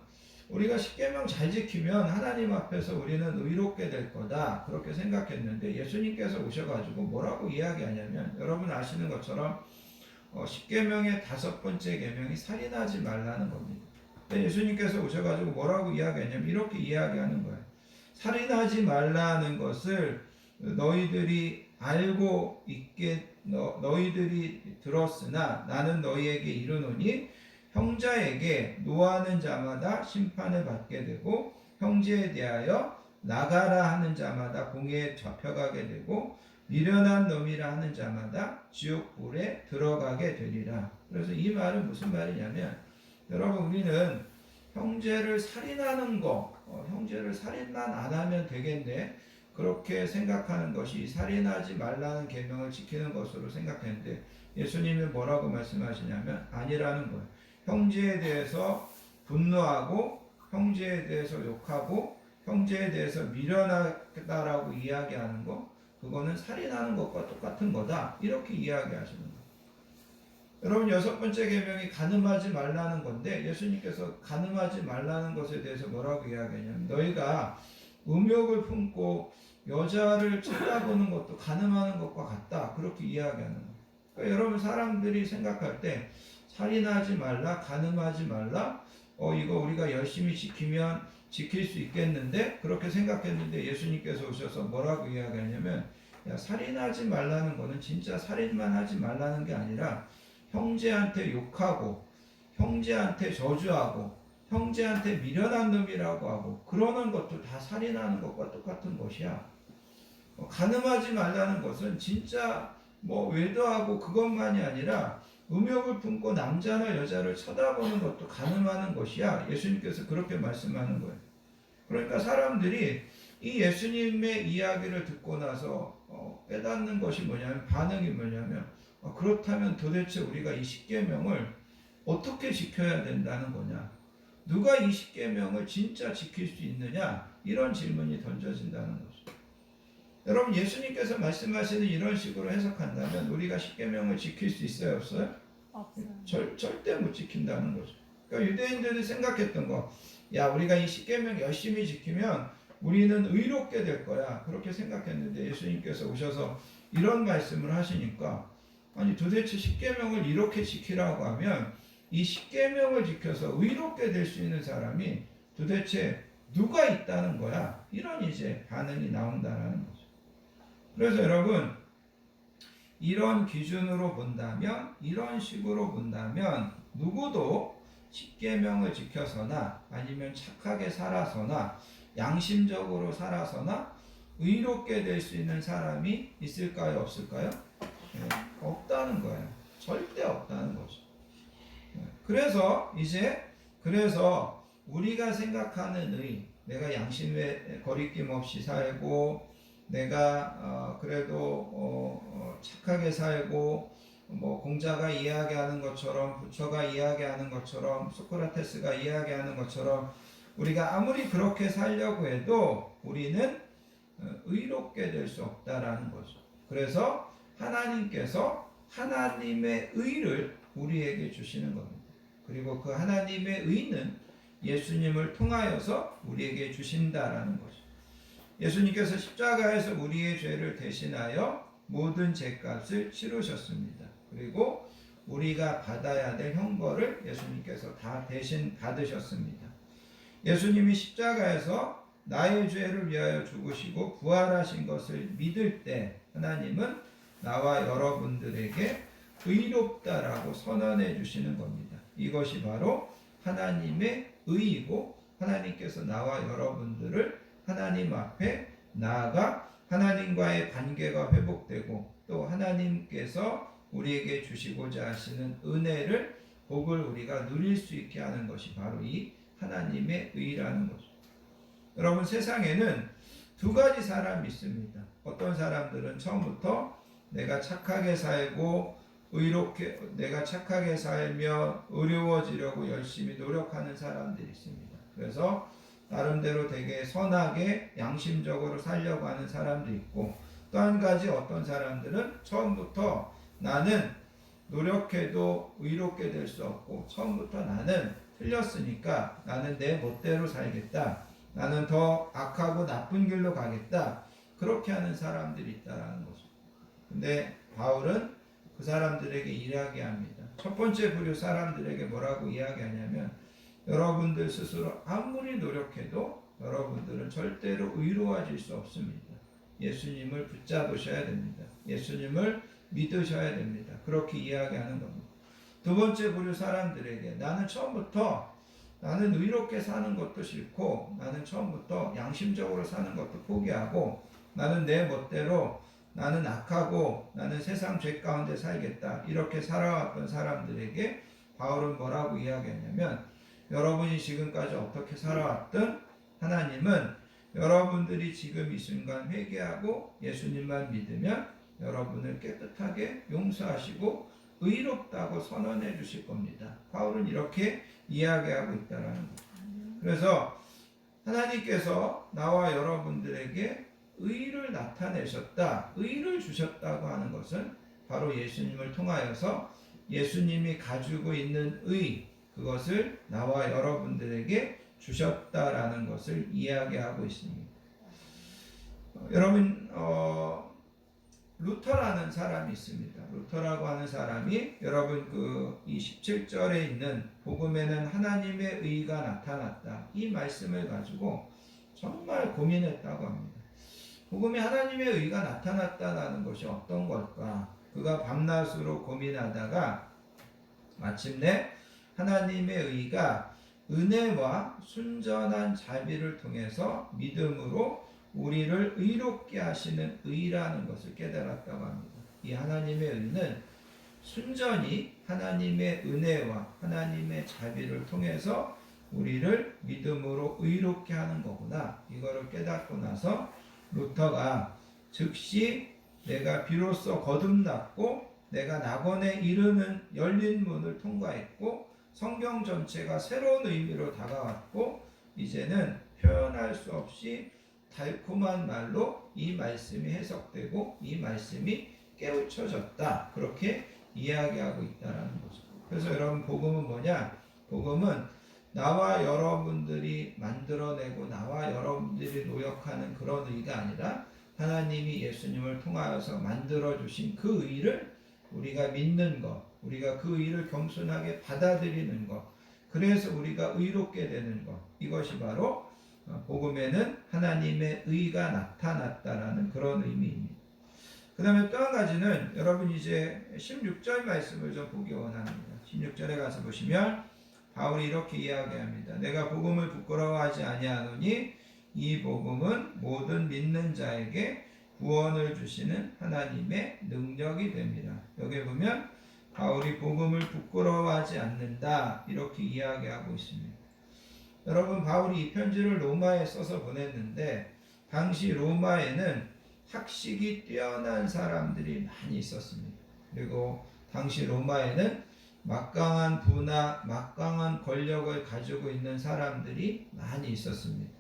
우리가 십계명 잘 지키면 하나님 앞에서 우리는 의롭게 될 거다, 그렇게 생각했는데 예수님께서 오셔가지고 뭐라고 이야기하냐면, 여러분 아시는 것처럼 십계명의 5번째 계명이 살인하지 말라는 겁니다. 예수님께서 오셔가지고 뭐라고 이야기하냐면 이렇게 이야기하는 거예요. 살인하지 말라는 것을 너희들이 알고 있게 너희들이 들었으나 나는 너희에게 이르노니 형제에게 노하는 자마다 심판을 받게 되고 형제에 대하여 나가라 하는 자마다 공회에 잡혀가게 되고 미련한 놈이라 하는 자마다 지옥불에 들어가게 되리라. 그래서 이 말은 무슨 말이냐면, 여러분 우리는 형제를 살인하는 거, 형제를 살인만 안 하면 되겠네, 그렇게 생각하는 것이 살인하지 말라는 계명을 지키는 것으로 생각했는데 예수님이 뭐라고 말씀하시냐면 아니라는 거예요. 형제에 대해서 분노하고 형제에 대해서 욕하고 형제에 대해서 미련하다라고 이야기하는 거, 그거는 살인하는 것과 똑같은 거다, 이렇게 이야기하시는 거예요. 여러분, 6번째 계명이 간음하지 말라는 건데 예수님께서 간음하지 말라는 것에 대해서 뭐라고 이야기하냐면 너희가 음욕을 품고 여자를 쳐다보는 것도 간음하는 것과 같다, 그렇게 이야기하는 거예요. 그러니까 여러분, 사람들이 생각할 때 살인하지 말라, 간음하지 말라, 이거 우리가 열심히 지키면 지킬 수 있겠는데, 그렇게 생각했는데 예수님께서 오셔서 뭐라고 이야기하냐면 야, 살인하지 말라는 거는 진짜 살인만 하지 말라는 게 아니라 형제한테 욕하고 형제한테 저주하고 형제한테 미련한 놈이라고 하고 그러는 것도 다 살인하는 것과 똑같은 것이야. 간음하지 말라는 것은 진짜 외도하고 그것만이 아니라 음욕을 품고 남자나 여자를 쳐다보는 것도 간음하는 것이야. 예수님께서 그렇게 말씀하는 거예요. 그러니까 사람들이 이 예수님의 이야기를 듣고 나서 깨닫는 것이 뭐냐면, 반응이 뭐냐면 그렇다면 도대체 우리가 이 십계명을 어떻게 지켜야 된다는 거냐, 누가 이 십계명을 진짜 지킬 수 있느냐, 이런 질문이 던져진다는 거죠. 여러분, 예수님께서 말씀하시는 이런 식으로 해석한다면 우리가 십계명을 지킬 수 있어요, 없어요? 없어요. 절대 못 지킨다는 거죠. 그러니까 유대인들이 생각했던 거, 야, 우리가 이 십계명 열심히 지키면 우리는 의롭게 될 거야, 그렇게 생각했는데 예수님께서 오셔서 이런 말씀을 하시니까, 아니 도대체 십계명을 이렇게 지키라고 하면 이 십계명을 지켜서 의롭게 될 수 있는 사람이 도대체 누가 있다는 거야, 이런 이제 반응이 나온다는 거죠. 그래서 여러분, 이런 기준으로 본다면, 이런 식으로 본다면 누구도 십계명을 지켜서나 아니면 착하게 살아서나 양심적으로 살아서나 의롭게 될 수 있는 사람이 있을까요, 없을까요? 네, 없다는 거예요. 절대 없다는 거죠. 네, 그래서 우리가 생각하는 의, 내가 양심에 거리낌 없이 살고 내가 그래도 착하게 살고 공자가 이야기하는 것처럼, 부처가 이야기하는 것처럼, 소크라테스가 이야기하는 것처럼 우리가 아무리 그렇게 살려고 해도 우리는 의롭게 될 수 없다라는 거죠. 그래서 하나님께서 하나님의 의를 우리에게 주시는 겁니다. 그리고 그 하나님의 의는 예수님을 통하여서 우리에게 주신다라는 거죠. 예수님께서 십자가에서 우리의 죄를 대신하여 모든 죄값을 치르셨습니다. 그리고 우리가 받아야 될 형벌을 예수님께서 다 대신 받으셨습니다. 예수님이 십자가에서 나의 죄를 위하여 죽으시고 부활하신 것을 믿을 때 하나님은 나와 여러분들에게 의롭다라고 선언해 주시는 겁니다. 이것이 바로 하나님의 의이고, 하나님께서 나와 여러분들을 하나님 앞에 나아가 하나님과의 관계가 회복되고 또 하나님께서 우리에게 주시고자 하시는 은혜를, 복을 우리가 누릴 수 있게 하는 것이 바로 이 하나님의 의라는 거죠. 여러분, 세상에는 두 가지 사람이 있습니다. 어떤 사람들은 처음부터 내가 착하게 살고 의롭게, 내가 착하게 살며 의로워지려고 열심히 노력하는 사람들이 있습니다. 그래서 나름대로 되게 선하게 양심적으로 살려고 하는 사람도 있고, 또 한 가지 어떤 사람들은 처음부터 나는 노력해도 의롭게 될 수 없고 처음부터 나는 틀렸으니까 나는 내 멋대로 살겠다, 나는 더 악하고 나쁜 길로 가겠다, 그렇게 하는 사람들이 있다라는 거죠. 근데 바울은 그 사람들에게 이야기합니다. 첫 번째 부류 사람들에게 뭐라고 이야기하냐면, 여러분들 스스로 아무리 노력해도 여러분들은 절대로 의로워질 수 없습니다. 예수님을 붙잡으셔야 됩니다. 예수님을 믿으셔야 됩니다. 그렇게 이야기하는 겁니다. 두 번째 부류 사람들에게, 나는 처음부터 나는 의롭게 사는 것도 싫고 나는 처음부터 양심적으로 사는 것도 포기하고 나는 내 멋대로, 나는 악하고 나는 세상 죄 가운데 살겠다, 이렇게 살아왔던 사람들에게 바울은 뭐라고 이야기했냐면, 여러분이 지금까지 어떻게 살아왔든 하나님은 여러분들이 지금 이 순간 회개하고 예수님만 믿으면 여러분을 깨끗하게 용서하시고 의롭다고 선언해 주실 겁니다. 바울은 이렇게 이야기하고 있다는 거예요. 그래서 하나님께서 나와 여러분들에게 의를 나타내셨다, 의를 주셨다고 하는 것은 바로 예수님을 통하여서 예수님이 가지고 있는 의, 그것을 나와 여러분들에게 주셨다라는 것을 이야기하고 있습니다. 여러분, 루터라는 사람이 있습니다. 루터라고 하는 사람이 여러분 이 17절에 있는 복음에는 하나님의 의가 나타났다, 이 말씀을 가지고 정말 고민했다고 합니다. 복음에 하나님의 의가 나타났다는 것이 어떤 걸까? 그가 밤낮으로 고민하다가 마침내 하나님의 의가 은혜와 순전한 자비를 통해서 믿음으로 우리를 의롭게 하시는 의라는 것을 깨달았다고 합니다. 이 하나님의 의는 순전히 하나님의 은혜와 하나님의 자비를 통해서 우리를 믿음으로 의롭게 하는 거구나, 이거를 깨닫고 나서 루터가 즉시 내가 비로소 거듭났고 내가 낙원에 이르는 열린 문을 통과했고 성경 전체가 새로운 의미로 다가왔고 이제는 표현할 수 없이 달콤한 말로 이 말씀이 해석되고 이 말씀이 깨우쳐졌다, 그렇게 이야기하고 있다는 거죠. 그래서 여러분, 복음은 뭐냐? 복음은 나와 여러분들이 만들어내고 나와 여러분들이 노력하는 그런 의가 아니라 하나님이 예수님을 통하여서 만들어주신 그 의를 우리가 믿는 것, 우리가 그 의를 겸손하게 받아들이는 것, 그래서 우리가 의롭게 되는 것, 이것이 바로 복음에는 하나님의 의가 나타났다라는 그런 의미입니다. 그 다음에 또 한 가지는 여러분 이제 16절 말씀을 좀 보기 원합니다. 16절에 가서 보시면 바울이 이렇게 이야기합니다. 내가 복음을 부끄러워하지 아니하노니 이 복음은 모든 믿는 자에게 구원을 주시는 하나님의 능력이 됩니다. 여기 보면 바울이 복음을 부끄러워하지 않는다, 이렇게 이야기하고 있습니다. 여러분, 바울이 이 편지를 로마에 써서 보냈는데 당시 로마에는 학식이 뛰어난 사람들이 많이 있었습니다. 그리고 당시 로마에는 막강한 부나 막강한 권력을 가지고 있는 사람들이 많이 있었습니다.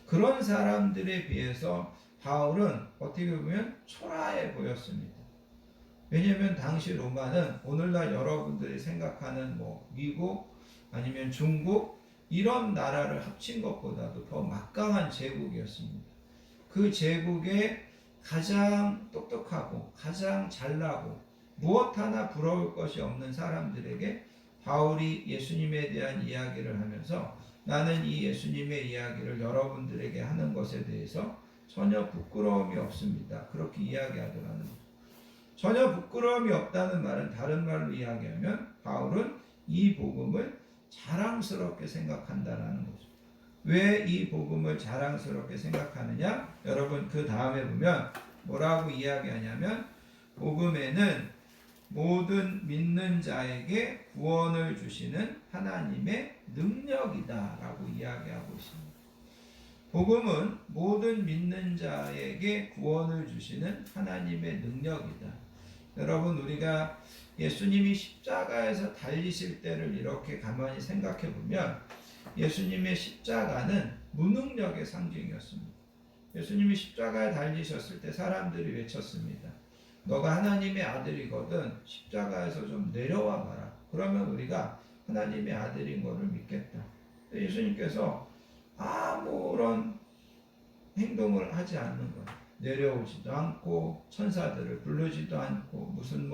그런 사람들에 비해서 바울은 어떻게 보면 초라해 보였습니다. 왜냐하면 당시 로마는 오늘날 여러분들이 생각하는 미국 아니면 중국 이런 나라를 합친 것보다도 더 막강한 제국이었습니다. 그 제국에 가장 똑똑하고 가장 잘나고 무엇 하나 부러울 것이 없는 사람들에게 바울이 예수님에 대한 이야기를 하면서 나는 이 예수님의 이야기를 여러분들에게 하는 것에 대해서 전혀 부끄러움이 없습니다, 그렇게 이야기하더라는 거죠. 전혀 부끄러움이 없다는 말은 다른 말로 이야기하면 바울은 이 복음을 자랑스럽게 생각한다라는 거죠. 왜 이 복음을 자랑스럽게 생각하느냐? 여러분, 그 다음에 보면 뭐라고 이야기하냐면 복음에는 모든 믿는 자에게 구원을 주시는 하나님의 능력이다 라고 이야기하고 있습니다. 복음은 모든 믿는 자에게 구원을 주시는 하나님의 능력이다. 여러분, 우리가 예수님이 십자가에서 달리실 때를 이렇게 가만히 생각해 보면 예수님의 십자가는 무능력의 상징이었습니다. 예수님이 십자가에 달리셨을 때 사람들이 외쳤습니다. 너가 하나님의 아들이거든 십자가에서 좀 내려와 봐라. 그러면 우리가 하나님의 아들인 것을 믿겠다. 예수님께서 아무런 행동을 하지 않는 거예요. 내려오지도 않고 천사들을 부르지도 않고 무슨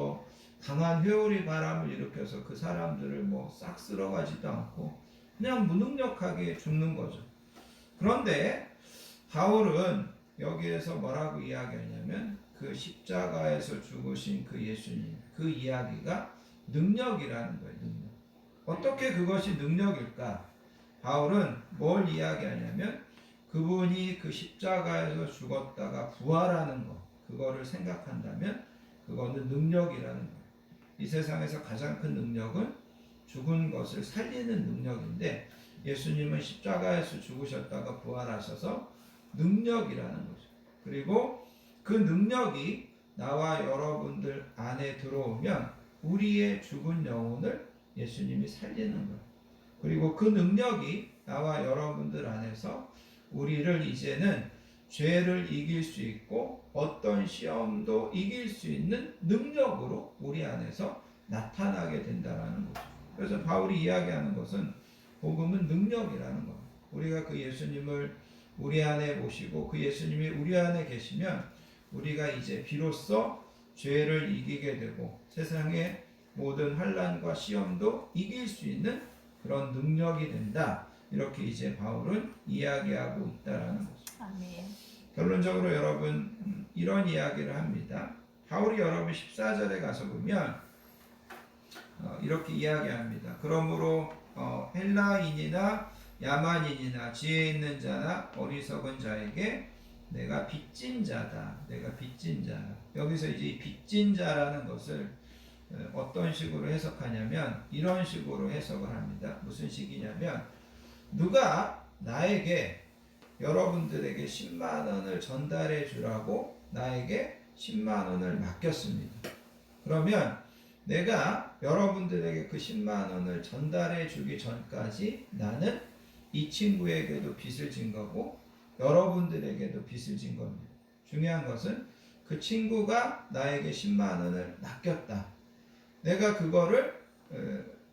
강한 회오리 바람을 일으켜서 그 사람들을 싹 쓸어가지도 않고 그냥 무능력하게 죽는 거죠. 그런데 바울은 여기에서 뭐라고 이야기하냐면 그 십자가에서 죽으신 그 예수님, 그 이야기가 능력이라는 거예요. 능력. 어떻게 그것이 능력일까? 바울은 뭘 이야기하냐면 그분이 그 십자가에서 죽었다가 부활하는 것, 그거를 생각한다면 그거는 능력이라는 거예요. 이 세상에서 가장 큰 능력은 죽은 것을 살리는 능력인데 예수님은 십자가에서 죽으셨다가 부활하셔서 능력이라는 거죠. 그리고 그 능력이 나와 여러분들 안에 들어오면 우리의 죽은 영혼을 예수님이 살리는 거예요. 그리고 그 능력이 나와 여러분들 안에서 우리를 이제는 죄를 이길 수 있고 어떤 시험도 이길 수 있는 능력으로 우리 안에서 나타나게 된다는 거죠. 그래서 바울이 이야기하는 것은 복음은 능력이라는 거예요. 우리가 그 예수님을 우리 안에 모시고 그 예수님이 우리 안에 계시면 우리가 이제 비로소 죄를 이기게 되고 세상의 모든 환난과 시험도 이길 수 있는 그런 능력이 된다. 이렇게 이제 바울은 이야기하고 있다라는 거죠. 아멘. 결론적으로 여러분 이런 이야기를 합니다. 바울이 여러분 14절에 가서 보면 이렇게 이야기합니다. 그러므로 헬라인이나 야만인이나 지혜 있는 자나 어리석은 자에게 내가 빚진 자다. 내가 빚진 자다. 여기서 이제 이 빚진 자라는 것을 어떤 식으로 해석하냐면 이런 식으로 해석을 합니다. 무슨 식이냐면 누가 나에게 여러분들에게 10만 원을 전달해 주라고 나에게 10만 원을 맡겼습니다. 그러면 내가 여러분들에게 그 10만 원을 전달해 주기 전까지 나는 이 친구에게도 빚을 진 거고 여러분들에게도 빚을 진 겁니다. 중요한 것은 그 친구가 나에게 10만 원을 맡겼다. 내가 그거를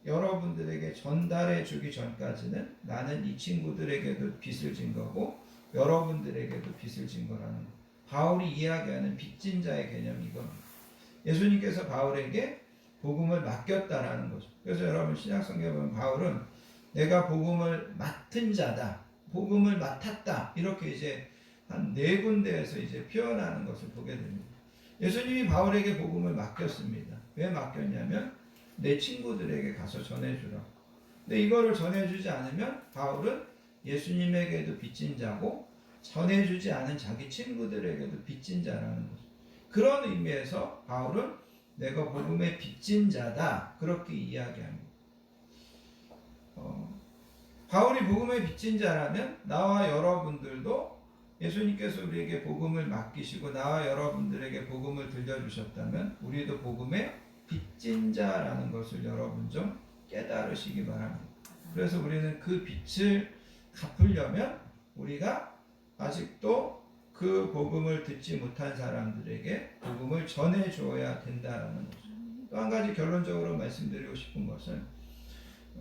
여러분들에게 전달해 주기 전까지는 나는 이 친구들에게도 빚을 진 거고 여러분들에게도 빚을 진 거라는 거. 바울이 이야기하는 빚진 자의 개념이 이겁니다. 예수님께서 바울에게 복음을 맡겼다라는 거죠. 그래서 여러분 신약성경에 보면 바울은 내가 복음을 맡은 자다, 복음을 맡았다 이렇게 이제 한 4군데에서 이제 표현하는 것을 보게 됩니다. 예수님이 바울에게 복음을 맡겼습니다. 왜 맡겼냐면 내 친구들에게 가서 전해주라. 근데 이거를 전해주지 않으면 바울은 예수님에게도 빚진 자고 전해주지 않은 자기 친구들에게도 빚진 자라는 거죠. 그런 의미에서 바울은 내가 복음의 빚진 자다 그렇게 이야기합니다. 바울이 복음의 빚진 자라면 나와 여러분들도 예수님께서 우리에게 복음을 맡기시고 나와 여러분들에게 복음을 들려주셨다면 우리도 복음의 빚진 자라는 것을 여러분 좀 깨달으시기 바랍니다. 그래서 우리는 그 빚을 갚으려면 우리가 아직도 그 복음을 듣지 못한 사람들에게 복음을 전해 주어야 된다라는 거죠. 또 한 가지 결론적으로 말씀드리고 싶은 것은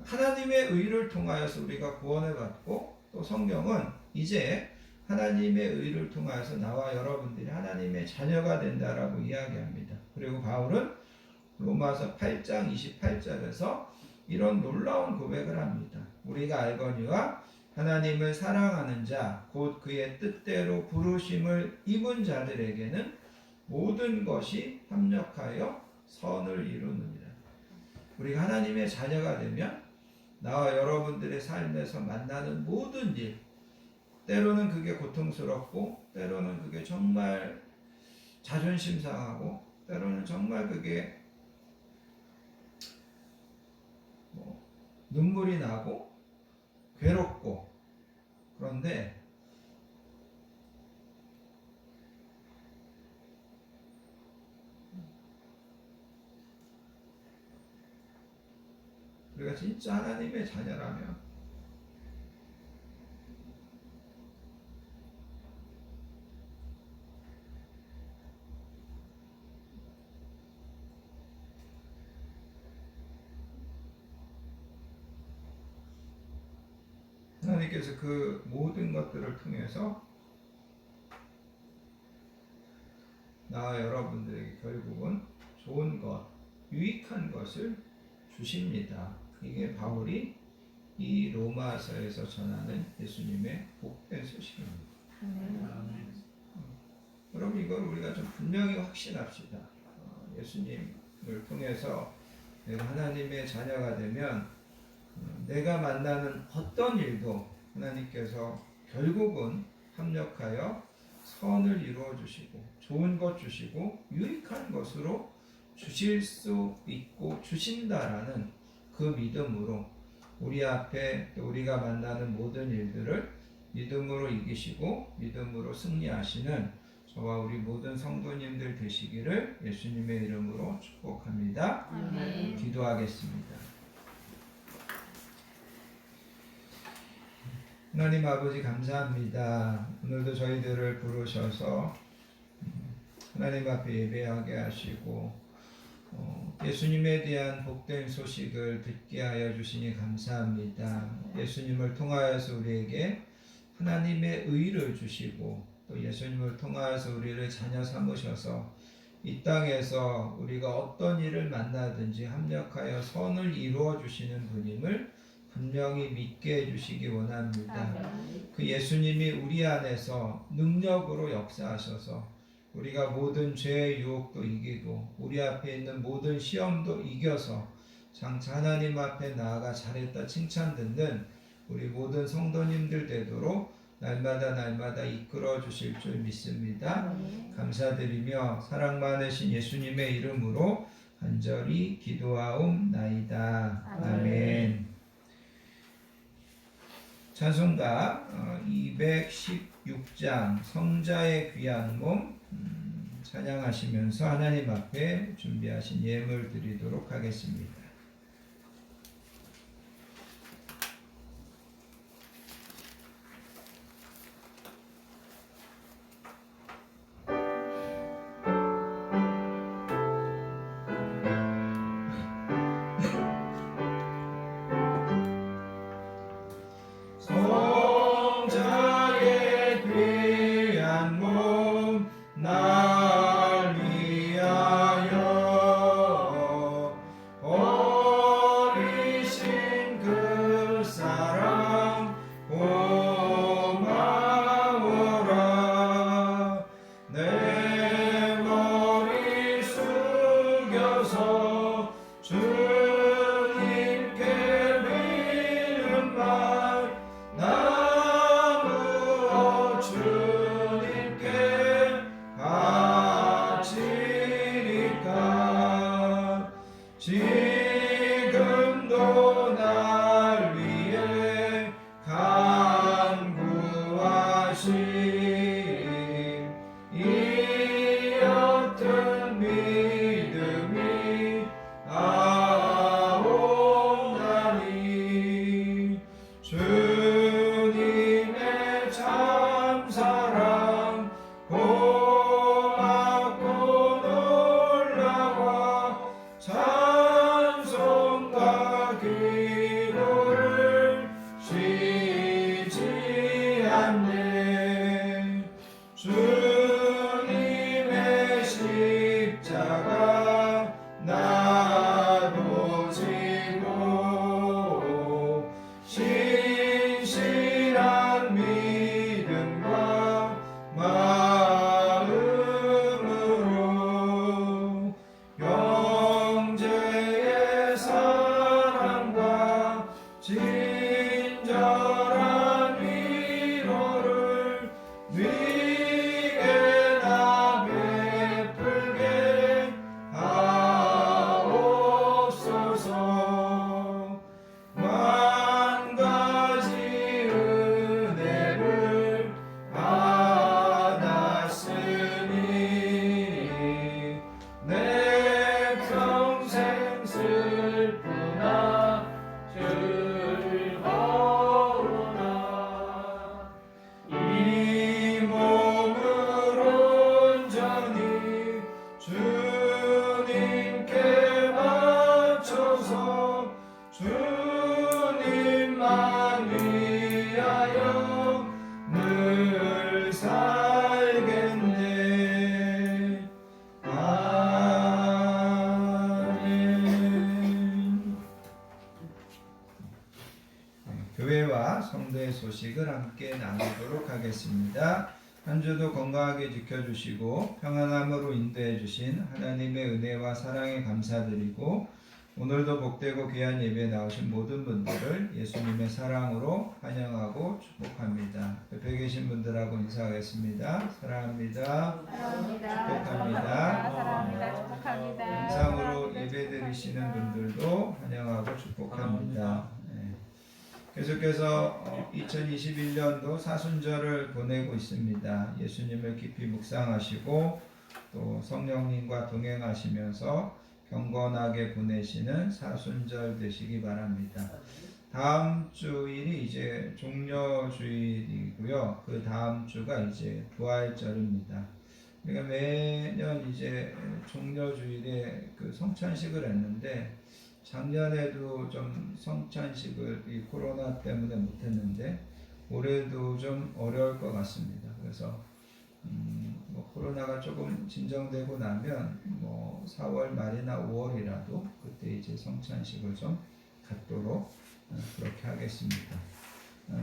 하나님의 의를 통하여서 우리가 구원을 받고 또 성경은 이제 하나님의 의를 통하여서 나와 여러분들이 하나님의 자녀가 된다라고 이야기합니다. 그리고 바울은 로마서 8장 28절에서 이런 놀라운 고백을 합니다. 우리가 알거니와 하나님을 사랑하는 자, 곧 그의 뜻대로 부르심을 입은 자들에게는 모든 것이 합력하여 선을 이루느니라. 우리가 하나님의 자녀가 되면 나와 여러분들의 삶에서 만나는 모든 일, 때로는 그게 고통스럽고 때로는 그게 정말 자존심 상하고 때로는 정말 그게 눈물이 나고 괴롭고 그런데 우리가 진짜 하나님의 자녀라면 하나님께서 그 모든 것들을 통해서 나와 여러분들에게 결국은 좋은 것, 유익한 것을 주십니다. 이게 바울이 이 로마서에서 전하는 예수님의 복된 소식입니다. 여러분 이걸 우리가 좀 분명히 확신합시다. 예수님을 통해서 내가 하나님의 자녀가 되면 내가 만나는 어떤 일도 하나님께서 결국은 합력하여 선을 이루어 주시고 좋은 것 주시고 유익한 것으로 주실 수 있고 주신다라는 그 믿음으로 우리 앞에 또 우리가 만나는 모든 일들을 믿음으로 이기시고 믿음으로 승리하시는 저와 우리 모든 성도님들 되시기를 예수님의 이름으로 축복합니다. 아멘. 기도하겠습니다. 하나님 아버지 감사합니다. 오늘도 저희들을 부르셔서 하나님 앞에 예배하게 하시고 예수님에 대한 복된 소식을 듣게 하여 주시니 감사합니다. 예수님을 통하여서 우리에게 하나님의 의를 주시고 또 예수님을 통하여서 우리를 자녀 삼으셔서 이 땅에서 우리가 어떤 일을 만나든지 합력하여 선을 이루어 주시는 분임을 분명히 믿게 해주시기 원합니다. 그 예수님이 우리 안에서 능력으로 역사하셔서 우리가 모든 죄의 유혹도 이기고 우리 앞에 있는 모든 시험도 이겨서 장차 하나님 앞에 나아가 잘했다 칭찬 듣는 우리 모든 성도님들 되도록 날마다 이끌어 주실 줄 믿습니다. 감사드리며 사랑 많으신 예수님의 이름으로 간절히 기도하옵나이다. 아멘. 찬송가 216장 성자의 귀한 몸 찬양하시면서 하나님 앞에 준비하신 예물 드리도록 하겠습니다. 성자의 귀한 몸 날 위하여 버리신 그 사랑 고마워라. 내 머리 숙여서 주님께 빌는 말 나누어 주님께 바치리까. 지금도 날 위해 간구하신 이 옅은 믿음이 아옵나니. 주님의 참사랑 고맙고 놀라워 찬송과 기도를 쉬지 않네. 주님의 십자가 나도 지고 신실한 믿음과 마음으로 형제의 사랑과 친절한 위로를 위에나 베풀게 하옵소서. 만 가지 은혜를 받았으니 내 평생 슬프나 즐거우나. 이 몸을 온전히 주님께 바쳐서 주님만 위하여 늘 살겠네. 아멘. 교회와 성도의 소식을 함께 나누도록 하겠습니다. 한 주도 건강하게 지켜주시고 평안함으로 인도해 주신 하나님의 은혜와 사랑에 감사드리고 오늘도 복되고 귀한 예배에 나오신 모든 분들을 예수님의 사랑으로 환영하고 축복합니다. 옆에 계신 분들하고 인사하겠습니다. 사랑합니다. 축복합니다. 사랑합니다. 축복합니다. 영상으로 예배 드리시는 분들도 환영하고 축복합니다. 네. 계속해서 2021년도 사순절을 보내고 있습니다. 예수님을 깊이 묵상하시고 또 성령님과 동행하시면서 경건하게 보내시는 사순절 되시기 바랍니다. 다음 주일이 이제 종려주일이고요. 그 다음 주가 이제 부활절입니다. 우리가 매년 이제 종려주일에 그 성찬식을 했는데 작년에도 좀 성찬식을 이 코로나 때문에 못했는데 올해도 좀 어려울 것 같습니다. 그래서 뭐 코로나가 조금 진정되고 나면 뭐 4월 말이나 5월이라도 그때 이제 성찬식을 좀 갖도록 그렇게 하겠습니다.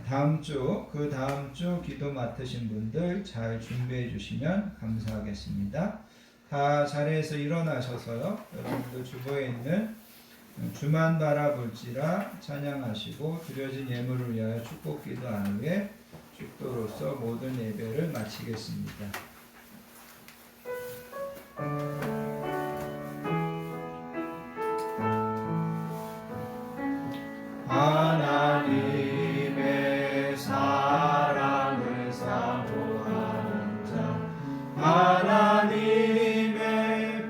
다음 주, 그 다음 주 기도 맡으신 분들 잘 준비해 주시면 감사하겠습니다. 다 자리에서 일어나셔서요. 여러분들 주보에 있는 주만 바라볼지라 찬양하시고 드려진 예물을 위하여 축복 기도한 후에 축도로서 모든 예배를 마치겠습니다. 하나님의 사랑을 사모하는 자, 하나님의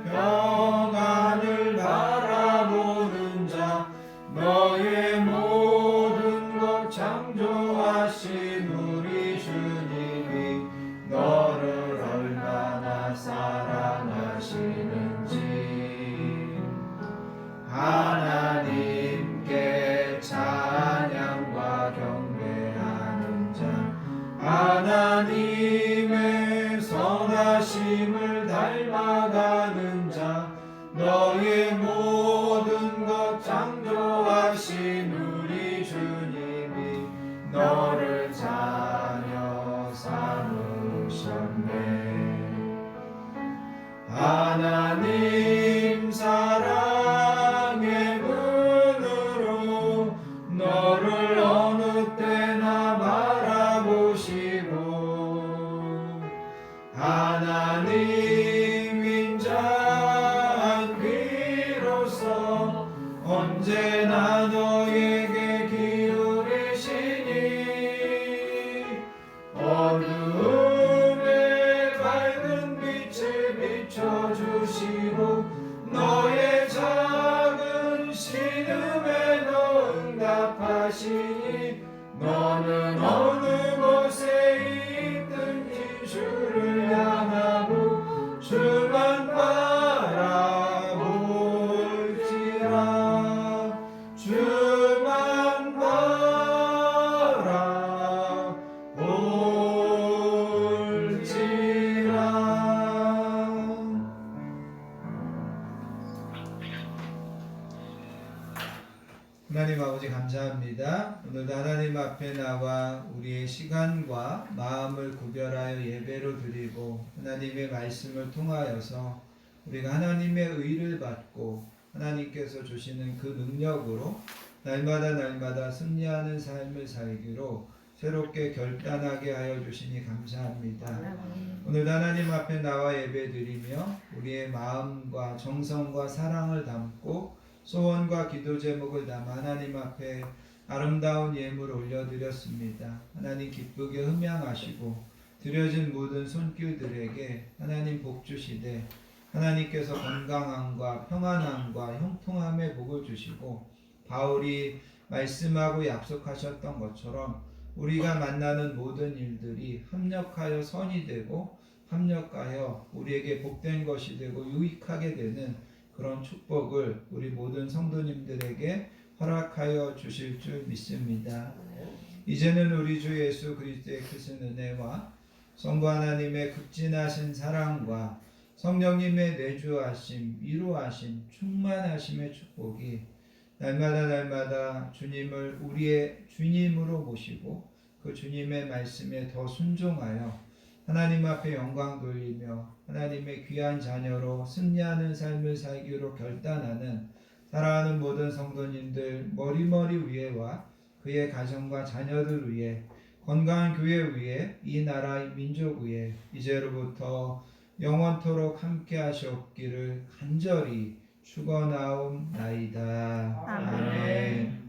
평안을 바라보는 자, 너의 모든 것 창조하신 우리 주님이 너를 얼마나 사랑하시는지 하나님께 찬양과 경배하는 자, 하나님의 선하심을 닮아가는 자, 너의 모든 것 창조하신 우리 주님이 너를 자녀 삼으셨네. 하나님 사랑의 눈으로 너를 어느 때나 바라보시고 하나님 인자한 귀로서 언제나 너에게 기울이시니 어둠에 밝은 빛을 비춰주시고 너의 작은 신음에 너 응답하시니 너는 어느 곳에 있든지 주를 향하고 주만 바라볼지라 주만 바라볼지라. 하나님 아버지 감사합니다. 오늘도 하나님 앞에 나와 우리의 시간과 마음을 구별하여 예배로 드리고 하나님의 말씀을 통하여서 우리가 하나님의 의를 받고 하나님께서 주시는 그 능력으로 날마다 승리하는 삶을 살기로 새롭게 결단하게 하여 주시니 감사합니다. 오늘 하나님 앞에 나와 예배드리며 우리의 마음과 정성과 사랑을 담고 소원과 기도 제목을 담아 하나님 앞에 아름다운 예물을 올려드렸습니다. 하나님 기쁘게 흠양하시고 드려진 모든 손길들에게 하나님 복 주시되 하나님께서 건강함과 평안함과 형통함의 복을 주시고 바울이 말씀하고 약속하셨던 것처럼 우리가 만나는 모든 일들이 합력하여 선이 되고 합력하여 우리에게 복된 것이 되고 유익하게 되는 그런 축복을 우리 모든 성도님들에게 허락하여 주실 줄 믿습니다. 이제는 우리 주 예수 그리스도의 크신 은혜와 성부 하나님의 극진하신 사랑과 성령님의 내주하심, 위로하심, 충만하심의 축복이 날마다 주님을 우리의 주님으로 모시고 그 주님의 말씀에 더 순종하여 하나님 앞에 영광 돌리며 하나님의 귀한 자녀로 승리하는 삶을 살기로 결단하는 사랑하는 모든 성도님들 머리머리 위에와 그의 가정과 자녀들 위에 건강한 교회 위에 이 나라의 민족 위에 이제로부터 영원토록 함께 하시옵기를 간절히 축원하옵나이다. 아멘.